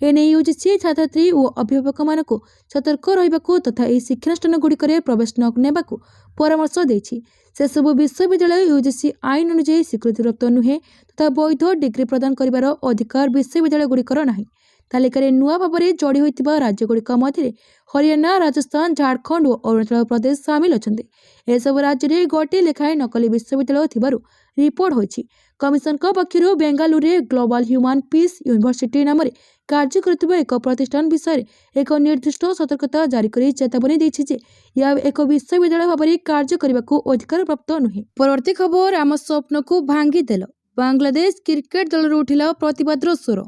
ଏନେଇ ୟୁଜିସି ଛାତ୍ରଛାତ୍ରୀ ଓ ଅଭିଭାବକମାନଙ୍କୁ ସତର୍କ ରହିବାକୁ ତଥା ଏହି ଶିକ୍ଷାନୁଷ୍ଠାନଗୁଡ଼ିକରେ ପ୍ରବେଶ ନ ନେବାକୁ ପରାମର୍ଶ ଦେଇଛି। ସେସବୁ ବିଶ୍ୱବିଦ୍ୟାଳୟ ୟୁଜିସି ଆଇନ ଅନୁଯାୟୀ ସ୍ୱୀକୃତିପ୍ରାପ୍ତ ନୁହେଁ ତଥା ବୈଧ ଡିଗ୍ରୀ ପ୍ରଦାନ କରିବାର ଅଧିକାର ବିଶ୍ୱବିଦ୍ୟାଳୟଗୁଡ଼ିକର ନାହିଁ। ତାଲିକାରେ ନୂଆ ଭାବରେ ଯୋଡ଼ି ହୋଇଥିବା ରାଜ୍ୟଗୁଡ଼ିକ ମଧ୍ୟରେ ହରିୟାଣା, ରାଜସ୍ଥାନ, ଝାଡ଼ଖଣ୍ଡ ଓ ଅରୁଣାଚଳ ପ୍ରଦେଶ ସାମିଲ ଅଛନ୍ତି। ଏସବୁ ରାଜ୍ୟରେ ଗୋଟିଏ ଲେଖାଏଁ ନକଲି ବିଶ୍ୱବିଦ୍ୟାଳୟ ଥିବାରୁ ରିପୋର୍ଟ ହୋଇଛି। କମିଶନଙ୍କ ପକ୍ଷରୁ ବେଙ୍ଗାଲୁରୁରେ ଗ୍ଲୋବାଲ ହ୍ୟୁମାନ ପିସ୍ ୟୁନିଭର୍ସିଟି ନାମରେ କାର୍ଯ୍ୟ କରୁଥିବା ଏକ ପ୍ରତିଷ୍ଠାନ ବିଷୟରେ ଏକ ନିର୍ଦ୍ଦିଷ୍ଟ ସତର୍କତା ଜାରି କରି ଚେତାବନୀ ଦେଇଛି ଯେ ଏହା ଏକ ବିଶ୍ୱବିଦ୍ୟାଳୟ ଭାବରେ କାର୍ଯ୍ୟ କରିବାକୁ ଅଧିକାରପ୍ରାପ୍ତ ନୁହେଁ। ପରବର୍ତ୍ତୀ ଖବର, ଆମ ସ୍ୱପ୍ନକୁ ଭାଙ୍ଗିଦେଲ, ବାଂଲାଦେଶ କ୍ରିକେଟ ଦଳରୁ ଉଠିଲା ପ୍ରତିବାଦର ସ୍ୱର।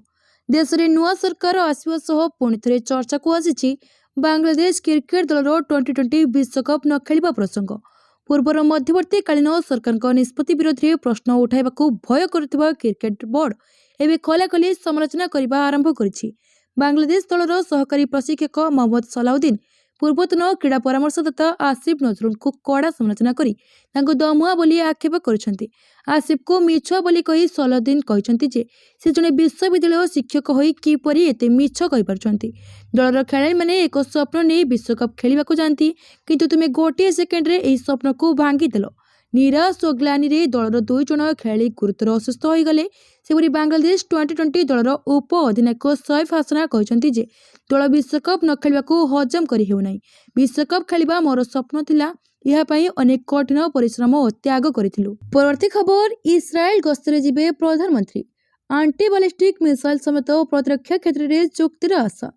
ଦେଶରେ ନୂଆ ସରକାର ଆସିବା ସହ ପୁଣି ଥରେ ଚର୍ଚ୍ଚାକୁ ଆସିଛି ବାଂଲାଦେଶ କ୍ରିକେଟ ଦଳର ଟି-20 ବିଶ୍ୱକପ୍ ନ ଖେଳିବା ପ୍ରସଙ୍ଗ। ପୂର୍ବର ମଧ୍ୟବର୍ତ୍ତୀକାଳୀନ ସରକାରଙ୍କ ନିଷ୍ପତ୍ତି ବିରୋଧରେ ପ୍ରଶ୍ନ ଉଠାଇବାକୁ ଭୟ କରୁଥିବା କ୍ରିକେଟ ବୋର୍ଡ ଏବେ ଖୋଲାଖୋଲି ସମାଲୋଚନା କରିବା ଆରମ୍ଭ କରିଛି। ବାଂଲାଦେଶ ଦଳର ସହକାରୀ ପ୍ରଶିକ୍ଷକ ମହମ୍ମଦ ସଲାଉଦ୍ଦିନ ପୂର୍ବତନ କ୍ରୀଡ଼ା ପରାମର୍ଶଦାତା ଆସିଫ ନଜରୁଲଙ୍କୁ କଡ଼ା ସମାଲୋଚନା କରି ତାଙ୍କୁ ଦମୁଆ ବୋଲି ଆକ୍ଷେପ କରିଛନ୍ତି। ଆସିଫଙ୍କୁ ମିଛୁଆ ବୋଲି କହି ସଲାଉଦ୍ଦିନ କହିଛନ୍ତି ଯେ ସେ ଜଣେ ବିଶ୍ୱବିଦ୍ୟାଳୟ ଶିକ୍ଷକ ହୋଇ କିପରି ଏତେ ମିଛ କହିପାରୁଛନ୍ତି। ଦଳର ଖେଳାଳିମାନେ ଏକ ସ୍ୱପ୍ନ ନେଇ ବିଶ୍ୱକପ୍ ଖେଳିବାକୁ ଯାଆନ୍ତି, କିନ୍ତୁ ତୁମେ ଗୋଟିଏ ସେକେଣ୍ଡରେ ଏହି ସ୍ୱପ୍ନକୁ ଭାଙ୍ଗିଦେଲ। ନିରାଶ ଓ ଗ୍ଲାନିରେ ଦଳର 2 ଜଣ ଖେଳାଳି ଗୁରୁତର ଅସୁସ୍ଥ ହୋଇଗଲେ। ସେପରି ବାଂଲାଦେଶ ଟି-20 ଦଳର ଉପ ଅଧିନାୟକ ସୈଫ ହାସାନ କହିଛନ୍ତି ଯେ ଦଳ ବିଶ୍ୱକପ୍ ନ ଖେଳିବାକୁ ହଜମ କରି ହେଉନାହିଁ। ବିଶ୍ୱକପ୍ ଖେଳିବା ମୋର ସ୍ୱପ୍ନ ଥିଲା। ଏହା ପାଇଁ ଅନେକ କଠିନ ପରିଶ୍ରମ ଓ ତ୍ୟାଗ କରିଥିଲୁ। ପରବର୍ତ୍ତୀ ଖବର, ଇସ୍ରାଏଲ ଗସ୍ତରେ ଯିବେ ପ୍ରଧାନମନ୍ତ୍ରୀ। ଆଣ୍ଟି ବାଲିଷ୍ଟିକ୍ ମିସାଇଲ ସମେତ ପ୍ରତିରକ୍ଷା କ୍ଷେତ୍ରରେ ଚୁକ୍ତିର ଆଶା।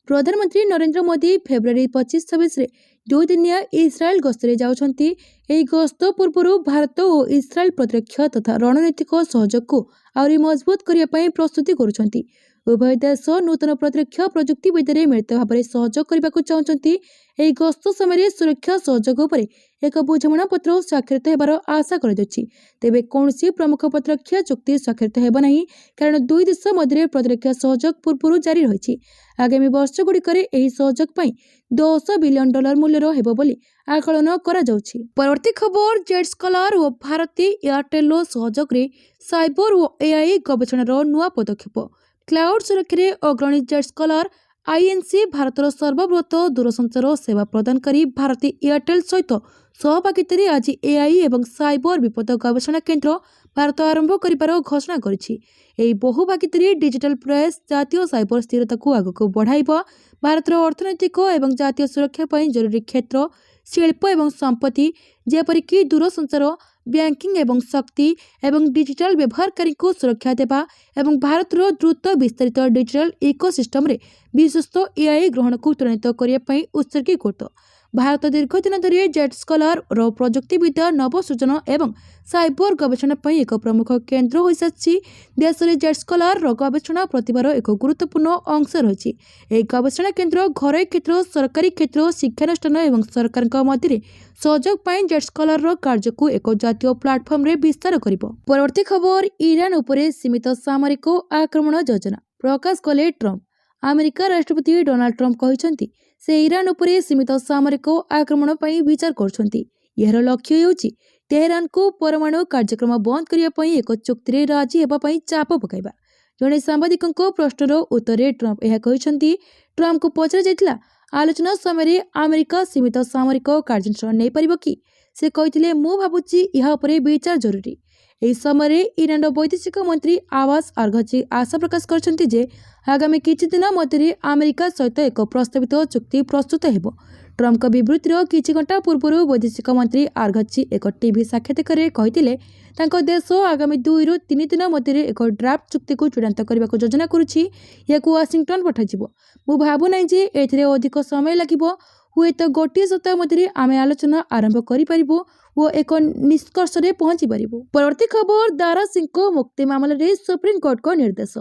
ପ୍ରଧାନମନ୍ତ୍ରୀ ନରେନ୍ଦ୍ର ମୋଦି ଫେବୃଆରୀ 25-26ରେ 2 ଦିନିଆ ଇସ୍ରାଏଲ ଗସ୍ତରେ ଯାଉଛନ୍ତି। ଏହି ଗସ୍ତ ପୂର୍ବରୁ ଭାରତ ଓ ଇସ୍ରାଏଲ ପ୍ରତିରକ୍ଷା ତଥା ରଣନୈତିକ ସହଯୋଗକୁ ଆହୁରି ମଜବୁତ କରିବା ପାଇଁ ପ୍ରସ୍ତୁତି କରୁଛନ୍ତି। ଉଭୟ ଦେଶ ନୂତନ ପ୍ରତିରକ୍ଷା ପ୍ରଯୁକ୍ତି ବିଦ୍ୟାରେ ମିଳିତ ଭାବରେ ସହଯୋଗ କରିବାକୁ ଚାହୁଁଛନ୍ତି। ଏହି ଗସ୍ତ ସମୟରେ ସୁରକ୍ଷା ସହଯୋଗ ଉପରେ ଏକ ବୁଝାମଣାପତ୍ର ସ୍ୱାକ୍ଷରିତ ହେବାର ଆଶା କରାଯାଉଛି। ତେବେ କୌଣସି ପ୍ରମୁଖ ପ୍ରତିରକ୍ଷା ଚୁକ୍ତି ସ୍ୱାକ୍ଷରିତ ହେବ ନାହିଁ, କାରଣ 2 ଦେଶ ମଧ୍ୟରେ ପ୍ରତିରକ୍ଷା ସହଯୋଗ ପୂର୍ବରୁ ଜାରି ରହିଛି। ଆଗାମୀ ବର୍ଷଗୁଡ଼ିକରେ ଏହି ସହଯୋଗ ପାଇଁ $10 ବିଲିୟନ ମୂଲ୍ୟର ହେବ ବୋଲି ଆକଳନ କରାଯାଉଛି। ପରବର୍ତ୍ତୀ ଖବର, ଜେଡସ୍କଲର ଓ ଭାରତୀ ଏୟାରଟେଲର ସହଯୋଗରେ ସାଇବର ଓ ଏଆଇ ଗବେଷଣାର ନୂଆ ପଦକ୍ଷେପ। କ୍ଲାଉଡ ସୁରକ୍ଷାରେ ଅଗ୍ରଣୀ ଜେଡସ୍କଲର ଆଇଏନସି ଭାରତର ସର୍ବବୃହତ ଦୂରସଞ୍ଚାର ସେବା ପ୍ରଦାନକାରୀ ଭାରତୀ ଏୟାରଟେଲ ସହିତ ସହଭାଗିତାରେ ଆଜି ଏଆଇ ଏବଂ ସାଇବର ବିପଦ ଗବେଷଣା କେନ୍ଦ୍ର ଭାରତ ଆରମ୍ଭ କରିବାର ଘୋଷଣା କରିଛି। ଏହି ବହୁ ଭାଗିଦାରୀ ଡିଜିଟାଲ ପ୍ରୟାସ ଜାତୀୟ ସାଇବର ସ୍ଥିରତାକୁ ଆଗକୁ ବଢ଼ାଇବ। ଭାରତର ଅର୍ଥନୈତିକ ଏବଂ ଜାତୀୟ ସୁରକ୍ଷା ପାଇଁ ଜରୁରୀ କ୍ଷେତ୍ର, ଶିଳ୍ପ ଏବଂ ସମ୍ପତ୍ତି, ଯେପରିକି ଦୂରସଞ୍ଚାର, ବ୍ୟାଙ୍କିଂ ଏବଂ ଶକ୍ତି ଏବଂ ଡିଜିଟାଲ ବ୍ୟବହାରକାରୀଙ୍କୁ ସୁରକ୍ଷା ଦେବା ଏବଂ ଭାରତର ଦ୍ରୁତ ବିସ୍ତାରିତ ଡିଜିଟାଲ ଇକୋସିଷ୍ଟମରେ ବିଶ୍ୱସ୍ତ ଏଆଇ ଗ୍ରହଣକୁ ତ୍ୱରାନ୍ୱିତ କରିବା ପାଇଁ ଉତ୍ସର୍ଗୀକୃତ। ଭାରତ ଦୀର୍ଘ ଦିନ ଧରି ଜେଟ୍ ସ୍କଲାର ପ୍ରଯୁକ୍ତିବିଦ୍ୟା ନବସୃଜନ ଏବଂ ସାଇବର ଗବେଷଣା ପାଇଁ ଏକ ପ୍ରମୁଖ କେନ୍ଦ୍ର ହୋଇସାରିଛି। ଦେଶରେ ଜେଟ୍ ସ୍କଲାର ଗବେଷଣା ପ୍ରତିଭାର ଏକ ଗୁରୁତ୍ୱପୂର୍ଣ୍ଣ ଅଂଶ ରହିଛି। ଏହି ଗବେଷଣା କେନ୍ଦ୍ର ଘରୋଇ କ୍ଷେତ୍ର, ସରକାରୀ କ୍ଷେତ୍ର, ଶିକ୍ଷାନୁଷ୍ଠାନ ଏବଂ ସରକାରଙ୍କ ମଧ୍ୟରେ ସହଯୋଗ ପାଇଁ ଜେଟ୍ ସ୍କଲାରର କାର୍ଯ୍ୟକୁ ଏକ ଜାତୀୟ ପ୍ଲାଟଫର୍ମରେ ବିସ୍ତାର କରିବ। ପରବର୍ତ୍ତୀ ଖବର, ଇରାନ ଉପରେ ସୀମିତ ସାମରିକ ଆକ୍ରମଣ ଯୋଜନା ପ୍ରକାଶ କଲେ ଟ୍ରମ୍ପ। ଆମେରିକା ରାଷ୍ଟ୍ରପତି ଡୋନାଲ୍ଡ ଟ୍ରମ୍ପ କହିଛନ୍ତି ସେ ଇରାନ ଉପରେ ସୀମିତ ସାମରିକ ଆକ୍ରମଣ ପାଇଁ ବିଚାର କରୁଛନ୍ତି। ଏହାର ଲକ୍ଷ୍ୟ ହେଉଛି ତେହେରାନକୁ ପରମାଣୁ କାର୍ଯ୍ୟକ୍ରମ ବନ୍ଦ କରିବା ପାଇଁ ଏକ ଚୁକ୍ତିରେ ରାଜି ହେବା ପାଇଁ ଚାପ ପକାଇବା। ଜଣେ ସାମ୍ବାଦିକଙ୍କ ପ୍ରଶ୍ନର ଉତ୍ତରରେ ଟ୍ରମ୍ପ ଏହା କହିଛନ୍ତି। ଟ୍ରମ୍ପଙ୍କୁ ପଚରାଯାଇଥିଲା, ଆଲୋଚନା ସମୟରେ ଆମେରିକା ସୀମିତ ସାମରିକ କାର୍ଯ୍ୟାନୁଷ୍ଠାନ ନେଇପାରିବ କି? ସେ କହିଥିଲେ, ମୁଁ ଭାବୁଛି ଏହା ଉପରେ ବିଚାର ଜରୁରୀ। ଏହି ସମୟରେ ଇରାନର ବୈଦେଶିକ ମନ୍ତ୍ରୀ ଆବାସ ଆରଘଚି ଆଶା ପ୍ରକାଶ କରିଛନ୍ତି ଯେ ଆଗାମୀ କିଛି ଦିନ ମଧ୍ୟରେ ଆମେରିକା ସହିତ ଏକ ପ୍ରସ୍ତାବିତ ଚୁକ୍ତି ପ୍ରସ୍ତୁତ ହେବ। ଟ୍ରମ୍ପଙ୍କ ବିବୃତିର କିଛି ଘଣ୍ଟା ପୂର୍ବରୁ ବୈଦେଶିକ ମନ୍ତ୍ରୀ ଆରଘଚି ଏକ ଟିଭି ସାକ୍ଷାତକାରରେ କହିଥିଲେ ତାଙ୍କ ଦେଶ ଆଗାମୀ 2ରୁ 3 ଦିନ ମଧ୍ୟରେ ଏକ ଡ୍ରାଫ୍ଟ ଚୁକ୍ତିକୁ ଚୂଡ଼ାନ୍ତ କରିବାକୁ ଯୋଜନା କରୁଛି। ଏହାକୁ ୱାଶିଂଟନ ପଠାଯିବ। ମୁଁ ଭାବୁନାହିଁ ଯେ ଏଥିରେ ଅଧିକ ସମୟ ଲାଗିବ। ହୁଏତ ଗୋଟିଏ ସପ୍ତାହ ମଧ୍ୟରେ ଆମେ ଆଲୋଚନା ଆରମ୍ଭ କରିପାରିବୁ ଓ ଏକ ନିଷ୍କର୍ଷରେ ପହଞ୍ଚିପାରିବୁ। ପରବର୍ତ୍ତୀ ଖବର, ଦାରା ସିଂଙ୍କ ମୁକ୍ତି ମାମଲାରେ ସୁପ୍ରିମକୋର୍ଟଙ୍କ ନିର୍ଦ୍ଦେଶ।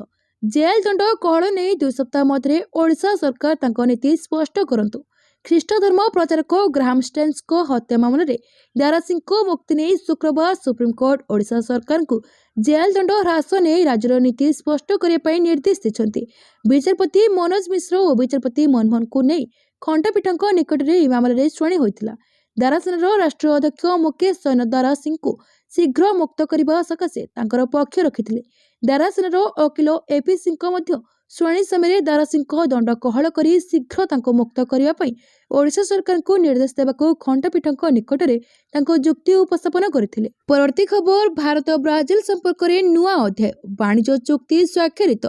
ଜେଲ୍ ଦଣ୍ଡ କୋହଳ ନେଇ 2 ସପ୍ତାହ ମଧ୍ୟରେ ଓଡ଼ିଶା ସରକାର ତାଙ୍କ ନୀତି ସ୍ପଷ୍ଟ କରନ୍ତୁ। ଖ୍ରୀଷ୍ଟ ଧର୍ମ ପ୍ରଚାରକ ଗ୍ରାହାମ ଷ୍ଟେନ୍ସଙ୍କ ହତ୍ୟା ମାମଲାରେ ଦାରା ସିଂଙ୍କ ମୁକ୍ତି ନେଇ ଶୁକ୍ରବାର ସୁପ୍ରିମକୋର୍ଟ ଓଡ଼ିଶା ସରକାରଙ୍କୁ ଜେଲ୍ ଦଣ୍ଡ ହ୍ରାସ ନେଇ ରାଜ୍ୟର ନୀତି ସ୍ପଷ୍ଟ କରିବା ପାଇଁ ନିର୍ଦ୍ଦେଶ ଦେଇଛନ୍ତି। ବିଚାରପତି ମନୋଜ ମିଶ୍ର ଓ ବିଚାରପତି ମନମୋହନଙ୍କୁ ନେଇ ଖଣ୍ଡପୀଠଙ୍କ ନିକଟରେ ଏହି ମାମଲାରେ ଶୁଣାଣି ହୋଇଥିଲା। ଦାରାସେନାର ରାଷ୍ଟ୍ରୀୟ ଅଧ୍ୟକ୍ଷ ମୁକେଶ ସୈନ ଦାରା ସିଂଙ୍କୁ ଶୀଘ୍ର ମୁକ୍ତ କରିବା ସକାଶେ ତାଙ୍କର ପକ୍ଷ ରଖିଥିଲେ। ଦାରାସେନାର ଓକିଲ ଏପି ସିଂଙ୍କ ମଧ୍ୟ ଶୁଣାଣି ସମୟରେ ଦାରା ସିଂଙ୍କ ଦଣ୍ଡ କୋହଳ କରି ଶୀଘ୍ର ତାଙ୍କୁ ମୁକ୍ତ କରିବା ପାଇଁ ଓଡ଼ିଶା ସରକାରଙ୍କୁ ନିର୍ଦ୍ଦେଶ ଦେବାକୁ ଖଣ୍ଡପୀଠଙ୍କ ନିକଟରେ ତାଙ୍କ ଯୁକ୍ତି ଉପସ୍ଥାପନ କରିଥିଲେ। ପରବର୍ତ୍ତୀ ଖବର, ଭାରତ ବ୍ରାଜିଲ ସମ୍ପର୍କରେ ନୂଆ ଅଧ୍ୟାୟ, ବାଣିଜ୍ୟ ଚୁକ୍ତି ସ୍ୱାକ୍ଷରିତ।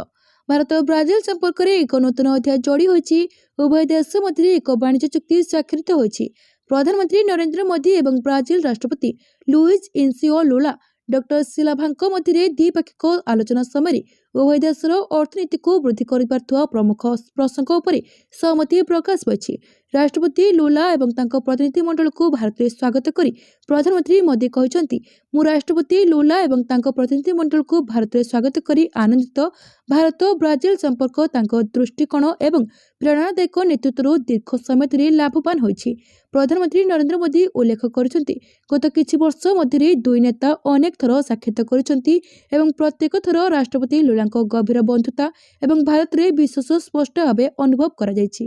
ଭାରତ ବ୍ରାଜିଲ ସମ୍ପର୍କରେ ଏକ ନୂତନ ଅଧ୍ୟାୟ ଯୋଡ଼ି ହୋଇଛି। ଉଭୟ ଦେଶ ମଧ୍ୟରେ ଏକ ବାଣିଜ୍ୟ ଚୁକ୍ତି ସ୍ୱାକ୍ଷରିତ ହୋଇଛି। ପ୍ରଧାନମନ୍ତ୍ରୀ ନରେନ୍ଦ୍ର ମୋଦି ଏବଂ ବ୍ରାଜିଲ ରାଷ୍ଟ୍ରପତି ଲୁଇଜ ଇନସିଓ ଲୁଲା ଡକ୍ଟର ସିଲଭାଙ୍କ ମଧ୍ୟରେ ଦ୍ୱିପାକ୍ଷିକ ଆଲୋଚନା ସମୟରେ ଉଭୟ ଦେଶର ଅର୍ଥନୀତିକୁ ବୃଦ୍ଧି କରିପାରୁଥିବା ପ୍ରମୁଖ ପ୍ରସଙ୍ଗ ଉପରେ ସହମତି ପ୍ରକାଶ ପାଇଛି। ରାଷ୍ଟ୍ରପତି ଲୁଲା ଏବଂ ତାଙ୍କ ପ୍ରତିନିଧି ମଣ୍ଡଳକୁ ଭାରତରେ ସ୍ୱାଗତ କରି ପ୍ରଧାନମନ୍ତ୍ରୀ ମୋଦି କହିଛନ୍ତି, ମୁଁ ରାଷ୍ଟ୍ରପତି ଲୁଲା ଏବଂ ତାଙ୍କ ପ୍ରତିନିଧି ମଣ୍ଡଳକୁ ଭାରତରେ ସ୍ୱାଗତ କରି ଆନନ୍ଦିତ। ଭାରତ ବ୍ରାଜିଲ ସମ୍ପର୍କ ତାଙ୍କ ଦୃଷ୍ଟିକୋଣ ଏବଂ ପ୍ରେରଣାଦାୟକ ନେତୃତ୍ୱରୁ ଦୀର୍ଘ ସମୟ ଧରି ଲାଭବାନ ହୋଇଛି। ପ୍ରଧାନମନ୍ତ୍ରୀ ନରେନ୍ଦ୍ର ମୋଦି ଉଲ୍ଲେଖ କରିଛନ୍ତି, ଗତ କିଛି ବର୍ଷ ମଧ୍ୟରେ ଦୁଇ ନେତା ଅନେକ ଥର ସାକ୍ଷାତ କରିଛନ୍ତି ଏବଂ ପ୍ରତ୍ୟେକ ଥର ରାଷ୍ଟ୍ରପତି ଲୁଲାଙ୍କ ଗଭୀର ବନ୍ଧୁତା ଏବଂ ଭାରତରେ ବିଶ୍ୱାସ ସ୍ପଷ୍ଟ ଭାବେ ଅନୁଭବ କରାଯାଇଛି।